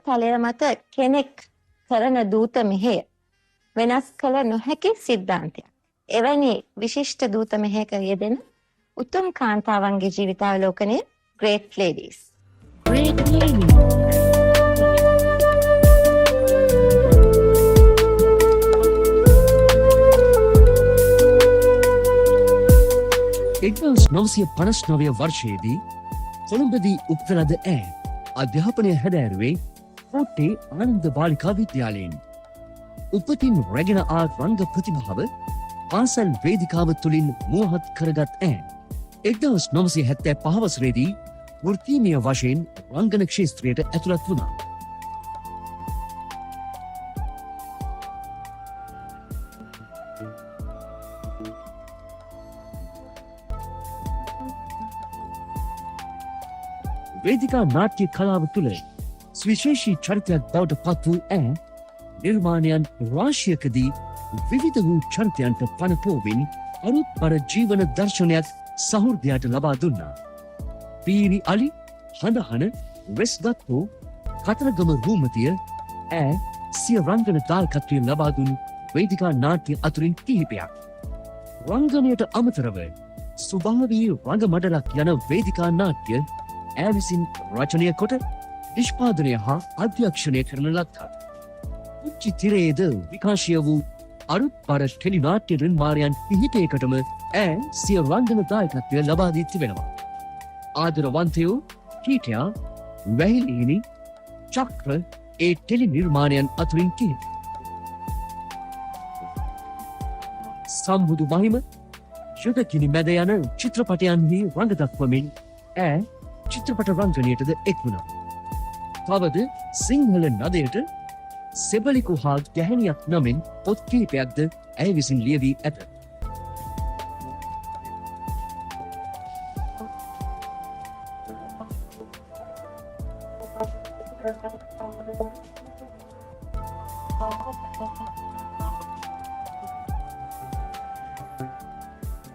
තලය මත කෙනෙක් කරන දූත මෙහෙය වෙනස් කළ නොහැකි සිද්ධාන්තයක්. එවැනි විශිෂ්ට දූත මෙහෙයක යෙදෙන උතුම් කාන්තාවන්ගේ ජීවිතාවලෝකනය Great Ladies. Great Ladies. එක්දස් 959 වර්ෂයේදී කොළඹදී උප්පලද අධ්‍යාපනය හැදෑරුවේ කෝට්ටේ ආනන්ද බාලිකා විද්‍යාලයෙන්. උපතින් රැගෙන ආ රංග ප්‍රතිභාව පාසල් වේදිකාව තුළින් මුවහත් කරගත් 1975 වසරේදී වෘත්තීමය වශයෙන් රංගන ක්ෂේත්‍රයට ඇතුළත් වුණා. වේදිකා නාට්‍ය කලාව තුළ සුවිශේෂී චරිතයක් බවට පත් වූ නිර්මාණයන් රාශියකදී විවිධ වූ චරිතයන්ට පණ පෝවින් අරුත්බර ජීවන දර්ශනයක් සහෘදයට ලබා දුන්නා. පීරි අලි, හඳහන, වෙස්ගත්තු, කතරගම රූමතිය සිය රංගන දායකත්වය ලබා දුන් වේදිකා නාට්‍ය අතුරින් කිහිපයක්. රංගනයට අමතරව ස්වභාවී රංග මඩලක් යන වේදිකා නාට්‍ය විසින් රචනය කොට නිෂ්පාදනය හා අධ්‍යක්ෂණය කරන ලද්දා. උච්චි තිරයේද විකාශය වූ අරුත්බර ටෙලි නාට්‍ය නිර්මාණයන් කිහිපයකටම සිය රංගන දායකත්වය ලබා දී තිබෙනවා. ආදරවන්තයෝ, කීටයා, වැහිලිහිණි, චක්‍ර ටෙලි නිර්මාණයන් අතුරින් කිහිප. සම්බුදු මහිම, යුදකිනි මැද යන චිත්‍රපටයන්හි රංග දක්වමින් චිත්‍රපට රංගනයටද එක් වුණා. තවද සිංහල නදයට සෙබලිකු හා ගැහැණියක් නමින් පොත් කිහිපයක්ද ඇය විසින් ලියවී ඇත.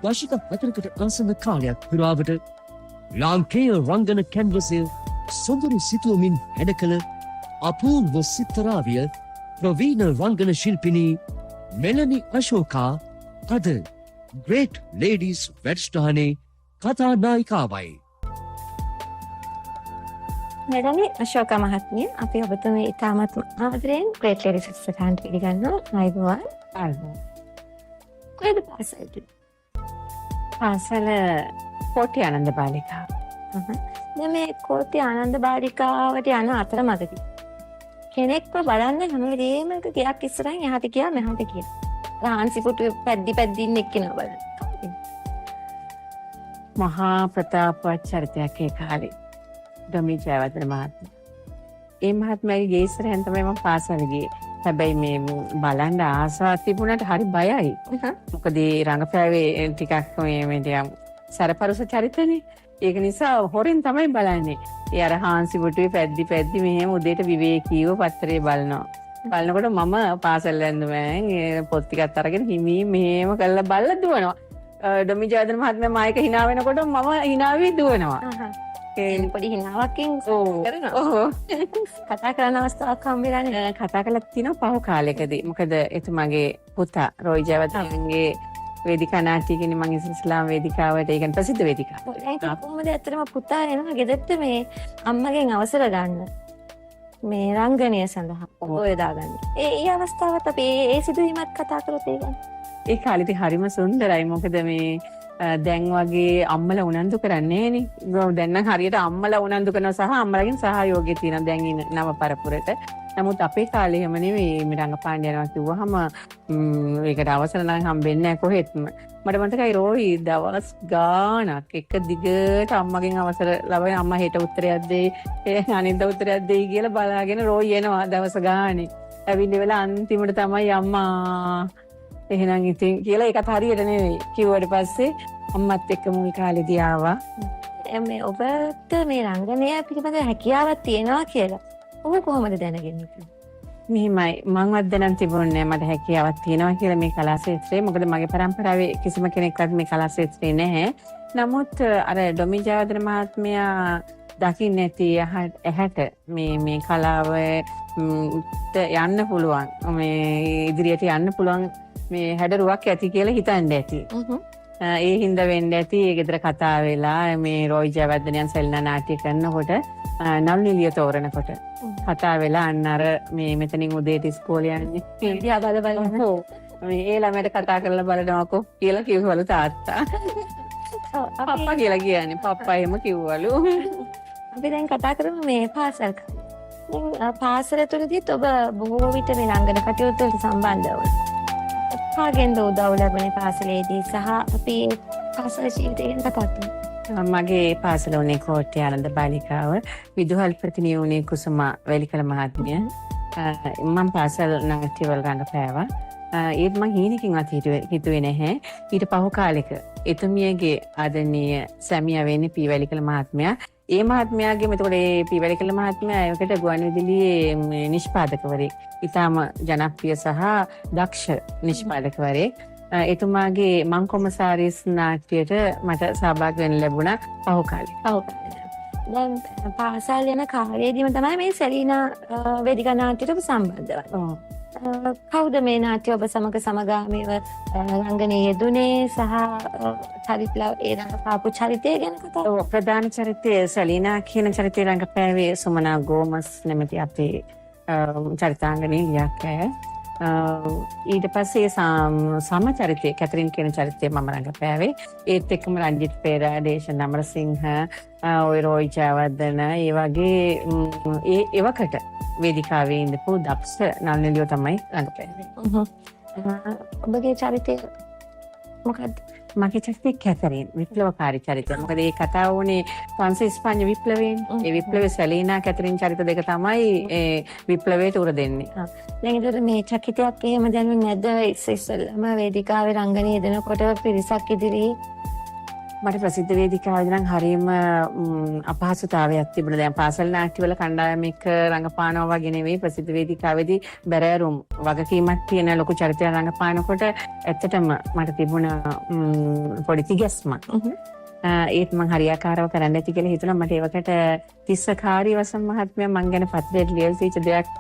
දශක 4කට ආසන්න කාලයක් පුරාවට ලාංකේය රංගන කැන්වසය සොඳුරු සිතුවමින් හැඩ කළ අපූර්ව සිත්තරාවිය ප්‍රවීණ රංගන ශිල්පිනී මෙලනි අශෝකා අද ග්‍රේට් ලේඩීස් වැඩසටහනේ කතානායිකාවයි. මෙලනි අශෝකා මහත්මිය, අපි ඔබතුමී ඉතාමත් ආදරයෙන් ග්‍රේට් ලේඩීස් වැඩසටහනට පිළිගන්නවා. ආයුබෝවන්. කොහෙද පාසලට? පාසල කෝට්ටේ ආනන්ද බාලිකාව. දැන් මේ කෝට්ටේ ආනන්ද බාලිකාවට යන අතරමැදදී කෙනෙක්ව බලන්න හැම වෙලේම ගයක් ඉස්සරහින් එහාට ගියා මෙහාට ගියා. රාන්සි පුටු පැද්දින්න එක්කිනවා බලන්න. මහා ප්‍රතාපවත් චරිතයක් ඒ කාලේ. ඩොමි ජයවර්ධන මහත්මයා. ඒ මහත්මයාගේ ගේ ඉස්සරහින් තමයි මම පාසල ගියේ. හැබැයි මේ බලන්න ආසාවක් තිබුණාට හරි බයයි. මොකද ඒ රංගපෑවේ ටිකක් මේ සරපරුස චරිතනේ. ඒක නිසා හොරෙන් තමයි බලන්නේ. ඒ අර හාන්සි පුටුවේ පැද්දි මෙහෙම උදේට විවේකීව පත්තරේ බලනවා. බලනකොට මම පාසල් ඇඳුමෙන් පොත් ටිකක් අරගෙන හිමීම මෙහෙම කරලා බලලා දුවනවා. ඩොමි ජයවර්ධන මහත්මයා මායික hina වෙනකොට මම hina වෙවි දුවනවා. ඒ පොඩි හිනාවකින් කරනවා. කතා කරන අවස්ථාවක් හම්බෙලානේ. කතා කළා තියෙනවා පහු කාලෙකදී. මොකද එතුමාගේ පුතා රොයි ජයවර්ධනගේ වේදිකා නාට්‍ය කියන්නේ මම ඉස්ලාම් වේදිකාවට ඒ කියන්නේ ප්‍රසිද්ධ වේදිකාව. ඒක කොහොමද ඇත්තටම පුතා එනවා ගෙදරට මේ අම්මගෙන් අවසර ගන්න. මේ රංගනය සඳහා ඔය දාගන්න. ඒ අවස්ථාවත් අපි ඒ සිදුවීමත් කතා කරොත් ඒ ගැන. ඒ කාලෙදී හරිම සුන්දරයි. මොකද මේ දැන් වගේ අම්මලා උනන්දු කරන්නේ නෑනේ. දැන් නම් හරියට අම්මලා උනන්දු කරනවා සහ අම්මලාගෙන් සහයෝගය තියෙනවා දැන් ඉන්න නව පරපුරට. නමුත් අපේ කාලේ එහෙම නෙවෙයි. මේ රංගපාන්න යනවා කිව්වහම ඒකට අවසර නම් හම්බෙන්නේ නැහැ කොහෙත්ම. මට මතකයි රෝයි දවස් ගාණක් එක දිගට අම්මගෙන් අවසර ලබන අම්මා හෙට උත්තරයක් දෙයි අනිද්දා උත්තරයක් දෙයි කියලා බලාගෙන රෝයි එනවා දවස් ගානේ. ඇවිල්ලි වෙලා අන්තිමට තමයි අම්මා එහෙනම් ඉතින් කියලා ඒකත් හරියට නෙවෙයි කිව්වට පස්සේ අම්මත් එක්ක මුල් කාලේදී ආවා. මේ ඔබට මේ රංගනය පිළිබඳ හැකියාවක් තියෙනවා කියලා ඔබ කොහොමද දැනගන්නේ? මෙහිමයි මංවත් දැනන් තිබුණේ මට හැකියාවක් තියෙනවා කියලා මේ කලා ක්ෂේත්‍රයේ. මොකද මගේ පරම්පරාවේ කිසිම කෙනෙක්වත් මේ කලා ක්ෂේත්‍රයේ නැහැ. නමුත් අර ඩොමි ජයවර්ධන මහත්මයා දකින්න ඇති ඇහැට මේ කලාව යන්න පුළුවන් මේ ඉදිරියට යන්න පුළුවන් මේ හැඩරුවක් ඇති කියලා හිතන්න ඇති. ඒ හින්දා වෙන්න ඇති ඒ ගෙදර කතා වෙලා මේ රොයි ජයවර්ධනයන් සෙල්නා නාට්‍ය කරනකොට නළු නිලිය තෝරනකොට කතා වෙලා අන්න අර මේ මෙතනින් උදේට ඉස්කෝලේ යන්නේ දිහා බල බල මේ ඒ ළමයට කතා කරලා බලනවාකෝ කියලා කිව්වලු තාත්තා. පප්පා කියලා කියන්නේ පප්පා එහෙම කිව්වලු. අපි දැන් කතා කරමු මේ පාසල් කාලේ. දැන් පාසල තුලදීත් ඔබ බොහෝ විට මේ රංගන කටයුතු වලට සම්බන්ධ වුණා. කාගෙන්ද උදව් ලැබුණේ පාසලේදී සහ අපි පාසල ජීවිතය ගැන කතා කරමු. මගේ පාසල උනේ කෝට්ටේ ආනන්ද බාලිකාව විදුහල් ප්‍රතිනියෝනේ කුසුමා වැලිකල මහත්මිය. මම පාසල් නාට්‍යවල රඟපෑවා. ඒත් මං හීනකින්වත් හිතුවේ නැහැ. ඊට පහු කාලෙක එතුමියගේ ආදරණීය සැමියා වෙන්නේ පී වැලිකල මහත්මයා. ඒ මහත්මයාගේ එතකොට ඒ පී වැලිකල මහත්මයා ඒකට ගුවන්විදුලියේ නිෂ්පාදකවරයෙක්. ඊටාම ජනප්‍රිය සහ දක්ෂ නිෂ්පාදකවරයෙක්. එතුමාගේ මං කොමසාරිස් නාට්‍යයට මට සහභාගී වෙන්න ලැබුණා පහු කාලේ. දැන් පාසල් යන කාලේදීම තමයි මේ සෙලීනා වේදිකා නාට්‍යයට සම්බන්ධ වුණේ. කවුද මේ නාට්‍ය ඔබ සමග සමගාමීව රංගනයේ යෙදුනේ සහ චරිතලා ඒ රංගපාපු චරිතය ගැන කතා කරමු. ප්‍රධාන චරිතය සලීනා කියන චරිතය රංගපෑවේ සුමනා ගෝමස් නැමැති අපේ චරිතාංගනයේ ලියාකෑ. ඊට පස්සේ සම චරිතය කැතරින් කියන චරිතය මම රංගපෑවේ. ඒත් එක්කම රංජිත් පෙරේරා, දේශන් අමරසිංහ, ඔය රොයි ජයවර්ධන ඒ වගේ ඒවකට වේදිකාවේ ඉඳපු දක්ෂ නළු නිලියෝ තමයි රංගපෑවේ. ඔබගේ චරිතය මොකක්ද? මගේ චරිතය කැතරින් විප්ලවකාරී චරිතය. මොකද මේ කතාව උනේ ෆ්‍රාන්ස් ඉස්පාඤ්ඤ විප්ලවයෙන්. ඒ විප්ලවයේ සැලීනා කැතරින් චරිත දෙක තමයි ඒ විප්ලවයට උර දෙන්නේ. දැන් ඒතර මේ චකිතයක් එහෙම දැනුනේ නැද්ද ඉස්සෙල්ලාම වේදිකාවේ රංගනයේ යෙදෙනකොට පිරිසක් ඉදිරියේ? මට ප්‍රසිද්ධ වේදිකාවේදී නම් හරියම අපහසුතාවයක් තිබුණා. දැන් පාසල් නාට්‍යවල කණ්ඩායමක රංගපානවා වගේ නෙවෙයි ප්‍රසිද්ධ වේදිකාවේදී බැරෑරුම් වගකීමක් තියෙන ලොකු චරිතයක් රංගපානකොට ඇත්තටම මට තිබුණ පොඩි තිගැස්මක්. ඒත් මං හරියාකාරව කරන්න ඇති කියලා හිතුණා. මට ඒවකට තිස්සකාරී වසම් මහත්මයා මං ගැන පත්‍රයට ලියලා තියෙච්ච දෙයක්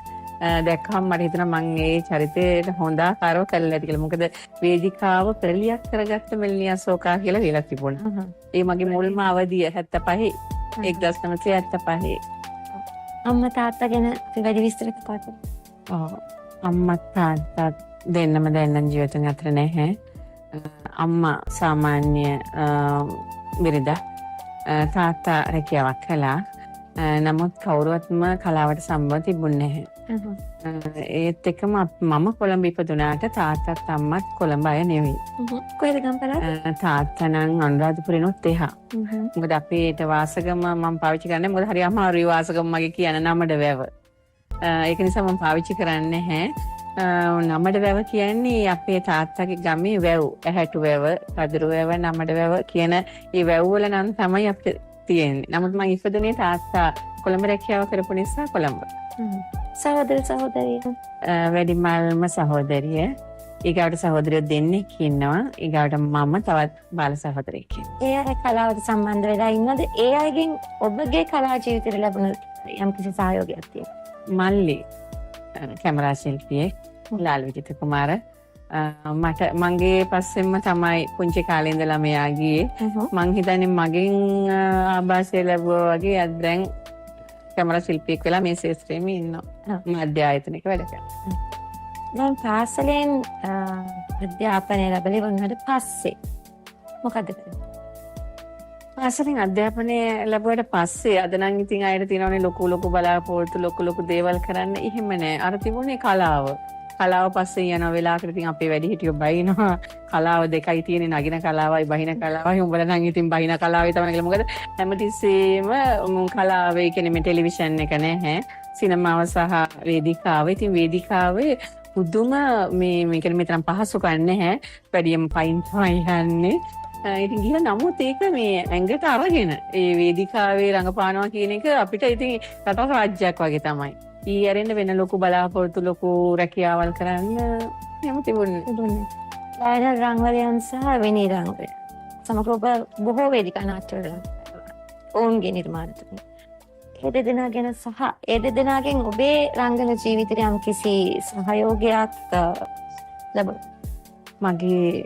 දැක්කම මට හිතුණා මං ඒ චරිතයට හොඳ ආකාරව කරලා ඇති කියලා. මොකද වේදිකාව පෙරලියක් කරගත්ත මෙල්නියා සෝකා කියලා ලියලා තිබුණා. ඒ මගේ මුල්ම අවධිය 75 1975. අම්මා තාත්තා ගැන වැඩි විස්තර කතා කරමු. අම්මා තාත්තා දෙන්නම දැන් නම් ජීවිතෙන් අතර නැහැ. අම්මා සාමාන්‍ය බිරිඳ, තාත්තා රැකියාවක් කළා. නමුත් කවුරුවත්ම කලාවට සම්බන්ධ තිබුණේ නැහැ. ඒත් එක්කම මම කොළඹ ඉපදුනාට තාත්තත් අම්මත් කොළඹ අය නෙවෙයි. කොහෙද ගම්පලද? තාත්තා නම් අනුරාධපුරේනොත් එහා. මොකද අපේට වාසගම මම පාවිච්චි කරන්නේ මොකද හරි අමාරුයි වාසගම මගේ කියන නමඩ වැව. ඒක නිසා මම පාවිච්චි කරන්නේ නැහැ. නමඩ වැව කියන්නේ අපේ තාත්තගේ ගමේ වැව්. ඇහැටු වැව, කදිරු වැව, නමඩ වැව කියන ඒ වැව් වල නම් තමයි අපිට තියෙන්නේ. නමුත් මම ඉපදුනේ තාත්තා කොළඹ රැකියාව කරපු නිසා කොළඹ. සහෝදර සහෝදරිය? වැඩිමල්ම සහෝදරිය. ඊගාවට සහෝදරියෝ දෙන්නෙක් ඉන්නවා. ඊගාවට මම තවත් බාල සහෝදරයෙක් ඉන්නවා. ඒ අය කලාවට සම්බන්ධ වෙලා ඉන්නද? ඒ අයගෙන් ඔබගේ කලා ජීවිතයට ලැබුණ යම්කිසි සහයෝගයක් තියෙනවා? මල්ලි කැමරා ශිල්පියෙක්, ලාල් විජිත කුමාර. මට මගේ පස්සෙන්ම තමයි පුංචි කාලේ ඉඳලා මෙයා ගියේ. මං හිතන්නේ මගෙන් ආభాසය ලැබුවා වගේ අද දැන් කැමරා ශිල්පියෙක් වෙලා මේ ශාස්ත්‍රයේම ඉන්නවා. මාධ්‍ය ආයතනයක වැඩ කරනවා. දැන් පාසලෙන් අධ්‍යාපනය ලැබලා ඉවරනට පස්සේ මොකද කරන්නේ? පාසලෙන් අධ්‍යාපනය ලැබුවට පස්සේ අද නම් ඉතින් අයට තියෙනවනේ ලොකු බලාපොරොත්තු ලොකු දේවල් කරන්න. එහෙම නෑ. අර තිබුණේ කලාව. කලාව පස්සේ යන වෙලාවකට ඉතින් අපේ වැඩිහිටියෝ බයිනවා. කලාව දෙකයි තියෙන්නේ, නගින කලාවයි බහින කලාවයි. උඹලා නම් ඉතින් බහින කලාවේ තමයි කියලා. මොකද හැමතිස්සෙම කලාවේ කියන්නේ මේ ටෙලිවිෂන් එක නැහැ. සිනමාව සහ වේදිකාව. ඉතින් වේදිකාවේ පුදුම මේ කියන්නේ මෙතරම් පහසුකම් නැහැ. වැඩියම පයින් තමයි යන්නේ. ඉතින් ගිහලා නමුත් ඒක මේ ඇඟට අරගෙන ඒ වේදිකාවේ රඟපානවා කියන එක අපිට ඉතින් රටක රාජ්‍යයක් වගේ තමයි. ඊ ඇරෙන්න වෙන ලොකු බලාපොරොත්තු ලොකු රැකියාවල් කරන්න එහෙම තිබුණේ. ලයනල් රංගවලියන් සහ විනී රංගවලියන් සමග ඔබ බොහෝ වේදිකා නාට්‍යවල ඔවුන්ගේ නිර්මාණ තුනේ. ඒ දෙදෙනා ගැන සහ ඒ දෙදෙනාගෙන් ඔබේ රංගන ජීවිතයට යම්කිසි සහයෝගයක් ලැබුණා? මගේ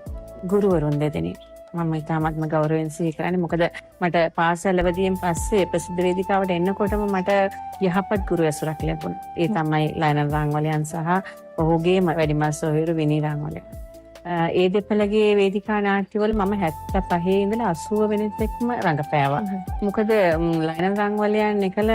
ගුරුවරුන් දෙදෙනෙක් මම ඉතාමත්ම ගෞරවයෙන් සිහි කරන්නේ. මොකද මට පාසල් අවදියෙන් පස්සේ ප්‍රසිද්ධ වේදිකාවට එන්නකොටම මට යහපත් ගුරු ඇසුරක් ලැබුණා. ඒ තමයි ලයනල් රාංගවලයන් සහ ඔහුගේ වැඩිමල් සොහොයුරු විනී රාංගවලයන්. ඒ දෙපළගේ වේදිකා නාට්‍යවල මම 75 ඉඳලා 80 වෙනිතෙක්ම රඟපෑවා. මොකද ලයනල් රාංගවලයන් එකල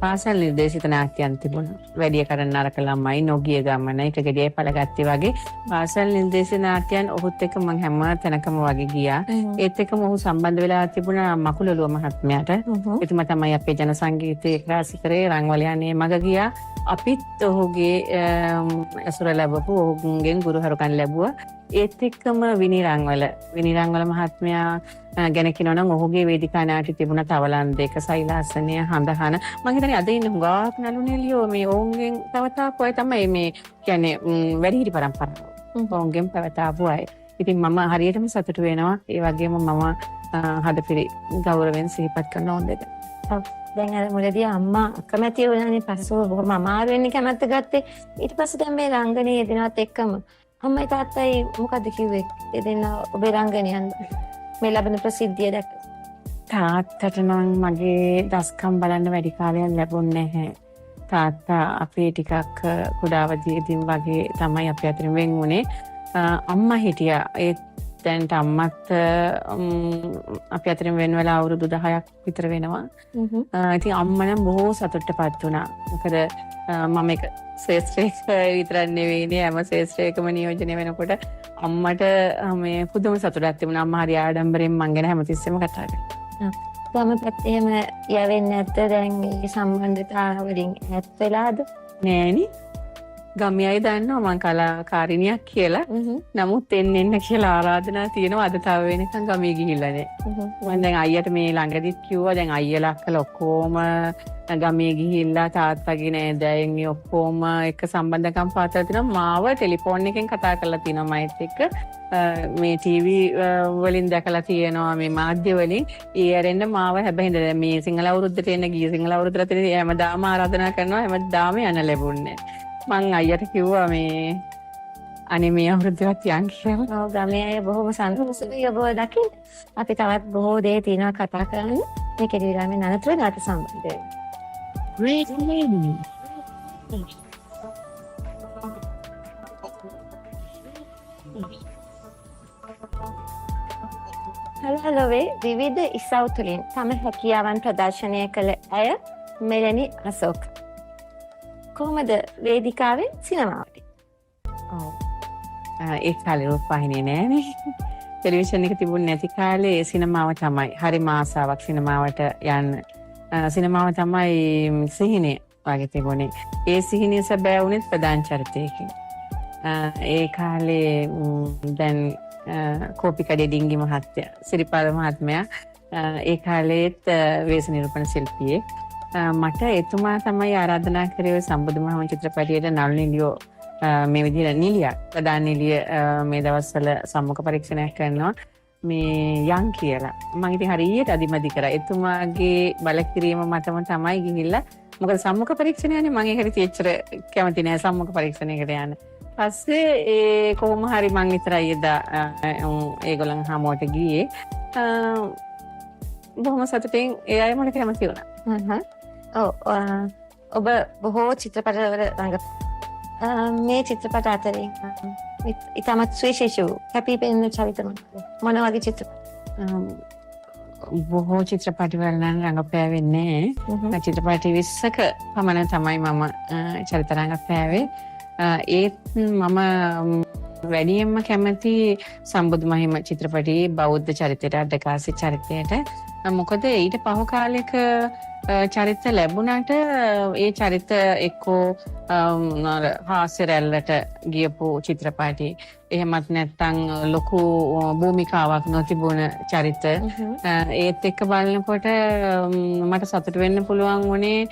පාසල් නිර්දේශිත නාට්‍යයන් තිබුණා. වැඩි කරන නරක ළමයි, නොගිය ගමන, එක ගෙඩියයි පළගත්තේ වගේ පාසල් නිර්දේශිත නාට්‍යයන් ඔහුත් එක්ක මම හැම තැනකම වගේ ගියා. ඒත් එක්කම ඔහු සම්බන්ධ වෙලා තිබුණා මකුලලුව මහත්මයාට. එතුමා තමයි අපේ ජන සංගීතයේ ක්ලාසිකරේ රංගවලයන්ේ මග ගියා. අපිත් ඔහුගේ ඇසුර ලැබපු ඔහුගෙන් ගුරුහරුකම් ලැබුවා. ඒත් එක්කම විනී රංගවල මහත්මයා ගැන කියනවා නම් ඔහුගේ වේදිකා නාට්‍ය තිබුණා තවලන් දෙක, සෛලාසනය, හඳහන. මම හිතන්නේ අද ඉන්න හුඟක් නළුනෙලියෝ මේ ඔවුන්ගෙන් තවතාපු අය තමයි මේ කියන්නේ වැඩිහිටි පරම්පරාව. ඔවුන්ගෙන් පැවතාපු අය. ඉතින් මම හරියටම සතුටු වෙනවා. ඒ වගේම මම හදපිරි ගෞරවයෙන් සිහිපත් කරන ඕනෙද. දැන් අර මුලදී අම්මා අකමැති වුණානේ, පස්සෙ බොහොම අමාරුවෙන් කැමැත්ත ගත්තේ. ඊට පස්සේ දැන් මේ රංගනයේ යෙදෙනවත් එක්කම අම්මයි තාත්තයි මොකද කිව්වේ? එදෙන්න ඔබේ රංගනයන් මේ ලැබෙන ප්‍රසිද්ධිය දැක්ක. තාත්තට නම් මගේ දස්කම් බලන්න වැඩි කාලයක් ලැබුණේ නැහැ. තාත්තා අපේ ටිකක් කුඩා අවදියේදී වගේ තමයි අපි අතරින් වෙන් වුණේ. අම්මා හිටියා. ඒත් දැන්ට අම්මත් අපි අතරින් වෙන වෙලා අවුරුදු 10ක් විතර වෙනවා. ඉතින් අම්මා නම් බොහෝ සතුටටපත් වුණා. මොකද මම එක ශේෂ්ත්‍රයක විතරක් නෙවෙයිනේ, හැම ශේෂ්ත්‍රයකම නියෝජනය වෙනකොට අම්මට මේ පුදුම සතුටක් තිබුණා. අම්මා හරි ආඩම්බරෙන් මං ගැන හැමතිස්සෙම කතා කරා. ගම පැත්තේ එහෙම යවෙන්නේ නැද්ද? දැන් මේ සම්බන්ධතාව වලින් ඈත් වෙලාද? නෑනේ. ගමේ අය දන්නවා මං කලාකාරිනියක් කියලා. නමුත් එන්න කියලා ආරාධනා තියෙනවා. අද තව වෙනකන් ගමේ ගිහිල්ලා නෑ. මම දැන් අයියට මේ ළඟදිත් කිව්වා දැන් අයියලා අක්කලා ඔක්කොම ගමේ ගිහිල්ලා තාත්තගේ නෑදෑයන් ඔක්කොම එක සම්බන්ධකම් පාතලා තිනවා. මාව ටෙලිෆෝන් එකෙන් කතා කරලා තිනවා මයිත් එක්ක. මේ ටීවී වලින් දැකලා තියෙනවා, මේ මාධ්‍ය වලින්. ඒ ඇරෙන්න මාව හැබැයි මේ සිංහල අවුරුද්දට එන්න ගිය සිංහල අවුරුද්දට හැමදාම ආරාධනා කරනවා. හැමදාම යන්න ලැබුණේ. මං අයියට කිව්වා මේ අනේ මේ අවුරුද්දවත් යන්න කියලා. ඔව්, ගමේ අය බොහොම සතුටුයි ඔබව දකින්න. අපි තවත් බොහෝ දේ තියෙනවා කතා කරන්න. මේ කෙටි විරාමයෙන් අනතුරු නැවත සම්බන්ධ වෙමු. Great lady. හලහලවේ විවිධ ඉසව් තුළින් තම හැකියාවන් ප්‍රදර්ශනය කළ ඇය මෙලනි අසෝක. කොහොමද වේදිකාවෙන් සිනමාවට? ඒ කාලේ රූපවාහිනිය නෑනේ. ටෙලිවිෂන් එක තිබුණ නැති කාලේ සිනමාව තමයි. හරිම ආසාවක් සිනමාවට යන්න. සිනමාව තමයි සිහිනය වගේ තිබුණේ. ඒ සිහිනය සැබෑ වුණෙත් ප්‍රධාන චරිතයකින්. ඒ කාලේ දැන් කෝපිකඩේ ඩිංගි මහත්තයා, සිරිපාද මහත්මයා ඒ කාලේත් වේශ නිරූපණ ශිල්පියෙක්. මට එතුමා තමයි ආරාධනා කරේ සම්බුදු මහම චිත්‍රපටයේ නළු නිලියෝ මේ විදිහට නිලියක් ප්‍රධාන නිලිය මේ දවස්වල සම්මුඛ පරීක්ෂණයක් කරනවා මේ යන් කියලා. මම ඉතින් හරියට අදිමදි කරා. එතුමාගේ බලකිරීම මතම තමයි ගිහිල්ලා. මොකද සම්මුඛ පරීක්ෂණයනේ මම ඒකට එච්චර කැමති නෑ සම්මුඛ පරීක්ෂණයකට යන්න. පස්සේ ඒ කොහොම හරි මං විතරයි එදා ඒගොල්ලන් හමුවට ගියේ. බොහොම සතුටින් ඒ අය මට කැමති වුණා. ඔබ බොහෝ චිත්‍රපටවල මේ චිත්‍රපට අතරින් ඉතාමත් සුවිශේෂී කැපී පෙනෙන චරිත මොන වගේ චිත්‍රපට? බොහෝ චිත්‍රපටිවල නම් රඟපෑවෙන්නේ නැහැ. චිත්‍රපට 20ක පමණ තමයි මම චරිත රඟපෑවේ. ඒත් මම වැඩියෙන්ම කැමති සම්බුදු මහිම චිත්‍රපටයේ බෞද්ධ චරිතයට, අඩකාසි චරිතයට. මොකද ඊට පහු කාලෙක චරිත ලැබුණාට ඒ චරිත එක්කෝ හාස්‍ය රැල්ලට ගියපු චිත්‍රපටි, එහෙමත් නැත්නම් ලොකු භූමිකාවක් නොතිබුණ චරිත. ඒත් එක්ක බලනකොට මට සතුට වෙන්න පුළුවන් වුණේ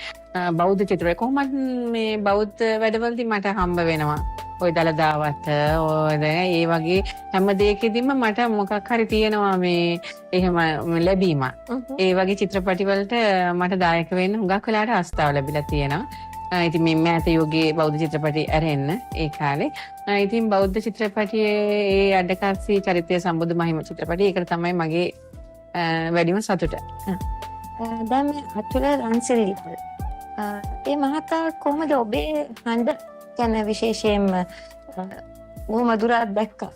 බෞද්ධ චිත්‍රපට. කොහොමද මේ බෞද්ධ වැඩවලදී මට හම්බ වෙනවා ඔය දලදාවට ඔය දැන් ඒ වගේ හැම දෙයකදීම මට මොකක් හරි තියෙනවා මේ එහෙම ලැබීමක්. ඒ වගේ චිත්‍රපටි වලට මට දායක වෙන්න හුඟක් වෙලාවට අවස්ථාව ලැබිලා තියෙනවා. ඉතින් මේ මෑත යෝගයේ බෞද්ධ චිත්‍රපටි ඇරෙන්න ඒ කාලේ. ඉතින් බෞද්ධ චිත්‍රපටියේ ඒ අඩකාසී චරිතය සම්බුදු මහිම චිත්‍රපටි ඒකට තමයි මගේ වැඩිම සතුට. දැන් මේ අතුල රන්සිරිලාල් ඒ මහතා කොහොමද ඔබේ හඬ ගැන විශේෂයෙන්ම බොහොම දුරක් දැක්කා.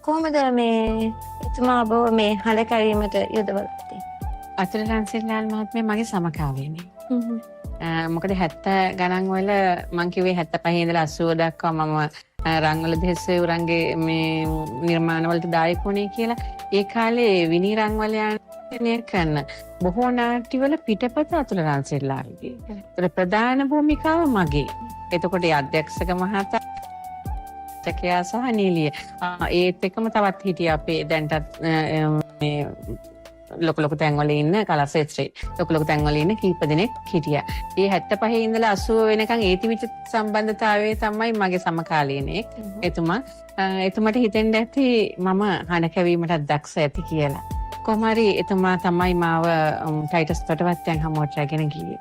කොහොමද මේ එතුමා ඔබ මේ හඬ කැවීමට යොදවලා තියෙන්නේ? අතුල රන්සිරිලාල් මහත්මිය මගේ සමකාලීනයි. මොකද 70 ගණන් වල මං කිව්වේ 75 ඉඳලා 80 දක්වා මම රංගවල දෙස්සේ උරන්ගේ මේ නිර්මාණ වලට දායක වුණේ කියලා. ඒ කාලේ විනී රංගවල යන්නේ කරන බොහෝ නාට්‍යවල පිටපත අතුල රන්සිරිලාල්ගේ. ඒක ප්‍රධාන භූමිකාව මගේ. එතකොට ඒ අධ්‍යක්ෂක මහතා චකයා සහ නීලිය. ඒත් එක්කම තවත් හිටියා අපේ දැන්ටත් මේ ලොකු තැන්වල ඉන්න කලසෙත්‍රේ ලොකු තැන්වල ඉන්න කීප දෙනෙක් හිටියා. ඒ 75 ඉඳලා 80 වෙනකන් ඒ තිබිච්ච සම්බන්ධතාවයේ තමයි මගේ සමකාලීනෙක්. එතුමාට හිතෙන්න ඇති මම හඬ කැවීමට දක්ෂ ඇති කියලා. කොහොම හරි එතුමා තමයි මාව ටයිටස් තොටවත්තෙන් හමුවට රැගෙන ගියේ.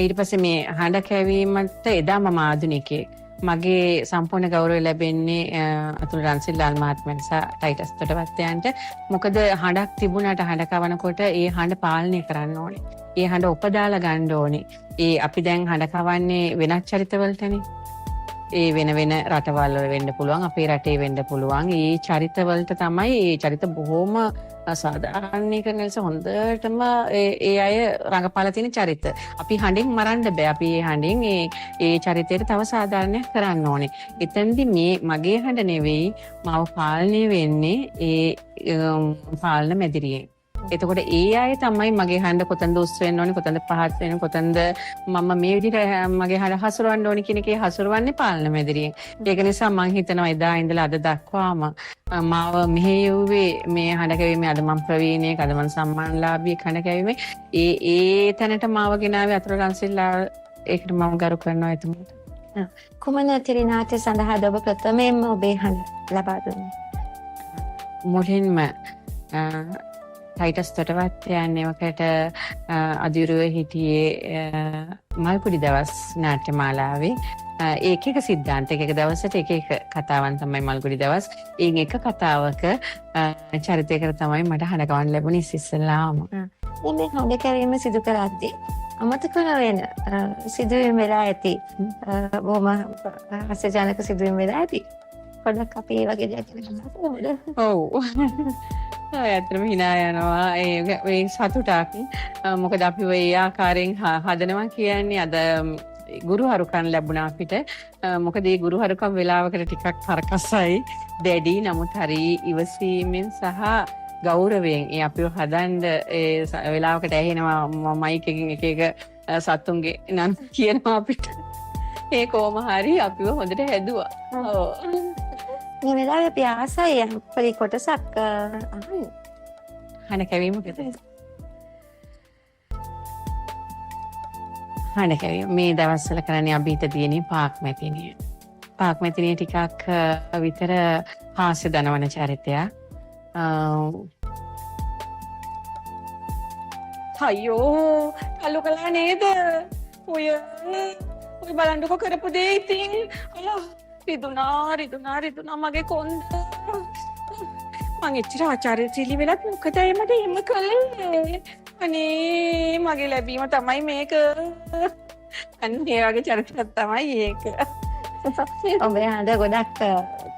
ඊට පස්සේ මේ හඬ කැවීමට එදා මම ආධුනිකයෙක්. මගේ සම්පූර්ණ ගෞරවය ලැබෙන්නේ අතුල රන්සිරිලාල් මහත්මයා නිසා ටයිටස් තොටවත්තයන්ට. මොකද හඬක් තිබුණාට හඬ කවනකොට ඒ හඬ පාලනය කරන්න ඕනේ. ඒ හඬ උපදාලා ගන්න ඕනේ. ඒ අපි දැන් හඬ කවන්නේ වෙනත් චරිතවලටනේ. ඒ වෙන වෙන රටවල් වල වෙන්න පුළුවන්, අපේ රටේ වෙන්න පුළුවන්. ඒ චරිතවලට තමයි ඒ චරිත බොහොම සාධාරණීකරණ ලෙස හොඳටම ඒ අය රඟපාලා තියෙන චරිත. අපි හඬෙන් මරන්න බෑ. අපි ඒ හඬෙන් ඒ චරිතයට තව සාධාරණයක් කරන්න ඕනේ. එතනදී මේ මගේ හඬ නෙවෙයි මාව පාලනය වෙන්නේ ඒ පාලන මැදිරියෙන්. එතකොට ඒ අය තමයි මගේ හඬ කොතනද උස් වෙන්න ඕනේ, කොතනද පහත් වෙන්න, කොතනද මම මේ විදිහට මගේ හඬ හසුරවන්න ඕනේ කියන එකේ හසුරවන්නේ පාලන මැදිරියෙන්. ඒක නිසා මම හිතනවා එදා ඉඳලා අද දක්වාම මාව මෙහෙයුවේ මේ හඬ කැවීමේ අද මම ප්‍රවීණයෙක්, අද මම සම්මානලාභී හඬ කැවීමේ ඒ තැනට මාව ගෙනාවේ අතුල රන්සිරිලාල්. ඒකට මම ගරු කරනවා එතුමාට. කුමන ටෙලි නාට්‍ය සඳහාද ඔබ ප්‍රථමයෙන්ම ඔබේ හඬ ලබා දුන්නේ? මුලින්ම ටයිටස් තොටවත්තයන් එවකට අදිරුව හිටියේ මල්කුඩි දවස් නාට්‍ය මාලාවේ ඒක එක සිද්ධාන්ත එක දවසට එක කතාවන් තමයි මල්කුඩි දවස්. ඒන් එක කතාවක චරිතයකට තමයි මට හඬ කවන්න ලැබුණේ ඉස්සෙල්ලාම. මේ හඬ කැවීම සිදු කරද්දී අමතක නොවන සිදුවීම් වෙලා ඇති. බොහොම හස්‍යජනක සිදුවීම් වෙලා ඇති. පොඩ්ඩක් අපි ඒ වගේ දෙයක් ගැන කතා කරමුද? ඔව්. ඇත්තටම hina යනවා ඒ සතුටක්. මොකද අපි ඒ ආකාරයෙන් හදනවා කියන්නේ අද ගුරුහරුකම් ලැබුණා අපිට. මොකද මේ ගුරුහරුකම් වෙලාවකට ටිකක් කරකසයි දැඩි. නමුත් හරි ඉවසීමෙන් සහ ගෞරවයෙන් ඒ අපිව හදන්න ඒ වෙලාවකට ඇහෙනවා මයික් එකකින් එක එක සතුන්ගේ නම් කියනවා අපිට. ඒ කොහොම හරි අපිව හොඳට හැදුවා. ඔව්. මේ වෙලාවේ අපි ආසයි පරි කොටසක් අහන්න. හඬ කැවීමකද? හඬ කැවීම මේ දවස්වල කරන්නේ අභීත දියණිය පාක් මැතිණිය. පාක් මැතිණිය ටිකක් විතර හාස්‍ය දනවන චරිතයක්. අයියෝ කල්ලු කළා නේද? ඔය බලන්නකො කරපු දේ ඉතින්. රිදුනා මගේ කොන්ද. මං එච්චර ආචාර්යශීලී වෙලත් මොකද එමට එහෙම කළේ? අනේ මගේ ලැබීම තමයි මේක. අන්න ඒ වගේ චරිතයක් තමයි ඒක. ඔබේ හඬ ගොඩක්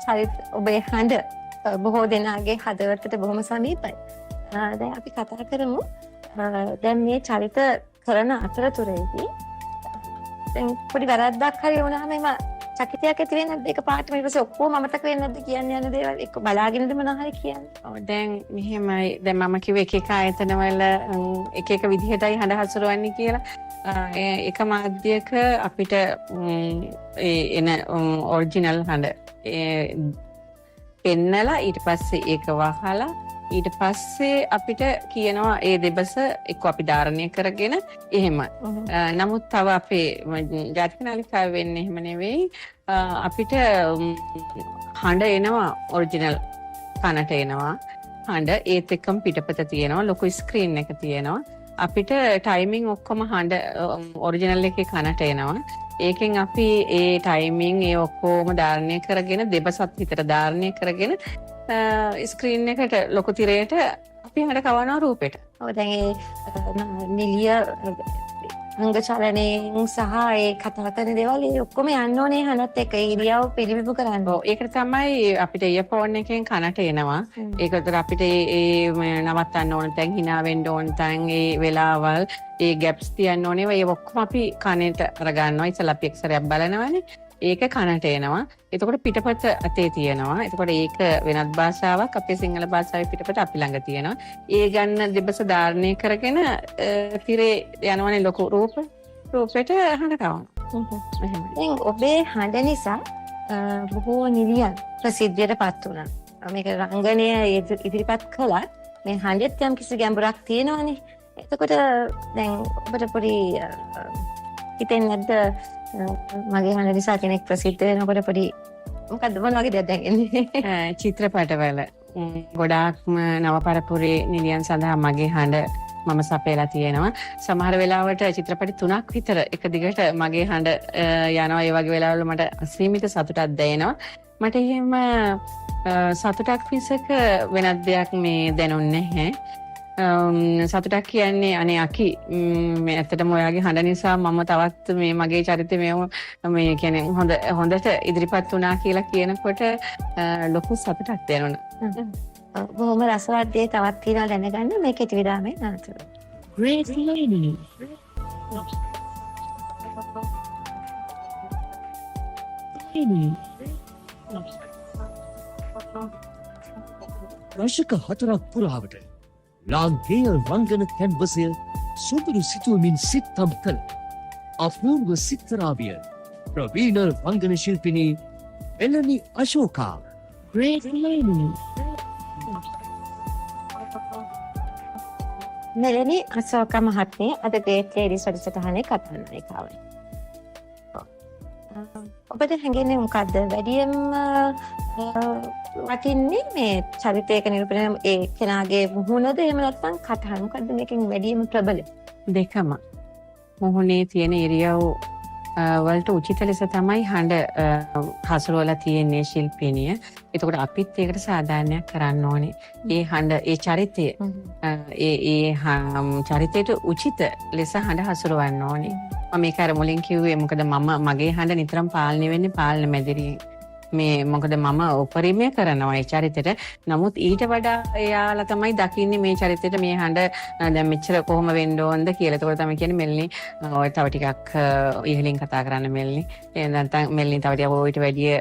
චරිත ඔබේ හඬ බොහෝ දෙනාගේ හදවතට බොහොම සමීපයි. දැන් අපි කතා කරමු. දැන් මේ චරිත කරන අතරතුරේදී දැන් පොඩි වැරද්දක් හරි වුණාම එම චකිතයක් ඇති වෙන්නේ නැද්ද? ඒක පාටම ඊට පස්සේ ඔක්කොම අමතක වෙන්නේ නැද්ද කියන්නේ යන දේවල් එක්ක බලාගෙනද මොනවා හරි කියන්නේ? ඔව් දැන් මෙහෙමයි. දැන් මම කිව්වේ එක එක ආයතනවල එක එක විදිහටයි හඬ හසුරවන්නේ කියලා. එක මාධ්‍යයක අපිට එන ඔරිජිනල් හඬ පෙන්නලා ඊට පස්සේ ඒක වහලා ඊට පස්සේ අපිට කියනවා ඒ දෙබස එක්ක අපි ධාරණය කරගෙන එහෙම. නමුත් තව අපේ ජාතික නාලිකාව වෙන්නේ එහෙම නෙවෙයි. අපිට හඬ එනවා ඔරිජිනල් කනට එනවා හඬ ඒත් එක්කම පිටපත තියෙනවා ලොකු ස්ක්‍රීන් එක තියෙනවා අපිට ටයිමින් ඔක්කොම හඬ ඔරිජිනල් එකේ කනට එනවා ඒකෙන් අපි ඒ ටයිමින් ඒ ඔක්කොම ධාරණය කරගෙන දෙබසත් හිතට ධාරණය කරගෙන ස්ක්‍රීන් එකට ලොකු තිරයට අපි හඬ කවනවා රූපෙට. ඔව් දැන් ඒ නිලිය අංග චලනයෙන් සහ ඒ කතා කරන දේවල් ඒ ඔක්කොම යන්න ඕනේ හනත් එක්ක ඒ ඉරියව් පිළිබිඹු කරන්න. ඔව් ඒකට තමයි අපිට ඉයර්ෆෝන් එකෙන් කනට එනවා. ඒකට අපිට ඒ නවත්තන්න ඕන තැන් hina වෙන්න ඕන තැන් ඒ වෙලාවල් ඒ ගැප්ස් තියන්න ඕනේ. ඒ ඔක්කොම අපි කනට අරගන්නවා. ඉතලා අපි එක්සරයක් බලනවානේ. ඒක කනට එනවා. එතකොට පිටපත අතේ තියෙනවා. එතකොට ඒක වෙනත් භාෂාවක් අපේ සිංහල භාෂාවේ පිටපත අපි ළඟ තියෙනවා. ඒ ගන්න දෙබස ධාරණය කරගෙන තිරේ යනවනේ ලොකු රූපෙට හඬ කවනවා. දැන් ඔබේ හඬ නිසා බොහෝ නිලියන් ප්‍රසිද්ධියට පත් වුණා. මේක රංගනය ඉදිරිපත් කළා. මේ හඬෙත් යම් කිසි ගැඹුරක් තියෙනවානේ. එතකොට දැන් ඔබට පොඩි හිතෙන්නේ නැද්ද මගේ හඬ නිසා කෙනෙක් ප්‍රසිද්ධ වෙනකොට පොඩි මොකද්ද මොන වගේ දෙයක් දැනෙන්නේ? චිත්‍රපටවල ගොඩාක්ම නවපරපුරේ නිලියන් සඳහා මගේ හඬ මම සපයලා තියෙනවා. සමහර වෙලාවට චිත්‍රපටි 3ක් විතර එක දිගට මගේ හඬ යනවා. ඒ වගේ වෙලාවල මට අසීමිත සතුටක් දැනෙනවා. මට එහෙම සතුටක් විසක වෙනත් දෙයක් මේ දැනුන්නේ නැහැ. සතුටක් කියන්නේ අනේ අකි මේ ඇත්තටම ඔයාගේ හඬ නිසා මම තවත් මේ මගේ චරිතය මේ කියන්නේ හොඳට ඉදිරිපත් වුණා කියලා කියනකොට ලොකු සතුටක් දැනුණා. බොහොම රසවත් දේ තවත් තියෙනවා දැනගන්න මේ කෙටි විරාමයේ අනතුරු. Great lady. දශක 4ක් පුරාවට ලාංකේය රංගන කැන්වසය සුපුරු සිතුවමින් සිත්තම් කළ අපූර්ව සිත්තරාවිය ප්‍රවීණ රංගන ශිල්පිනී මෙලනි අශෝකා Great lady. මෙලනි අශෝක මහත්මිය අද ග්‍රේට් ලේඩිස් වැඩසටහනේ කතානායිකාවයි. ඔබට හැඟෙන්නේ මොකද්ද? වැඩියෙන්ම වටින්නේ මේ චරිතයක නිරූපණය ඒ කෙනාගේ මුහුණද එහෙම නැත්නම් කතාව? මොකද්ද මේකෙන් වැඩියෙන්ම ප්‍රබල? දෙකම. මුහුණේ තියෙන ඉරියව් වලට උචිත ලෙස තමයි හඬ හසුරුවලා තියෙන්නේ ශිල්පිනිය. එතකොට අපිත් ඒකට සාධාරණයක් කරන්න ඕනේ. ඒ හඬ ඒ චරිතය ඒ චරිතයට උචිත ලෙස හඬ හසුරවන්න ඕනේ. මම මේක අර මුලින් කිව්වේ මොකද මගේ හඬ නිතරම පාලනය වෙන්නේ පාලන මැදිරියෙන්. මේ මොකද මම උපරිමය කරනවා ඒ චරිතෙට. නමුත් ඊට වඩා එයාලා තමයි දකින්නේ මේ චරිතෙට මේ හඬ දැන් මෙච්චර කොහොම වෙන්න ඕනද කියලා. ඒකෝර තමයි කියන්නේ මෙල්ලි ඔය තව ටිකක් ඉහලින් කතා කරන්න මෙල්ලි. නැත්නම් මෙල්ලි තව ටිකක් ඔයිට වැඩිය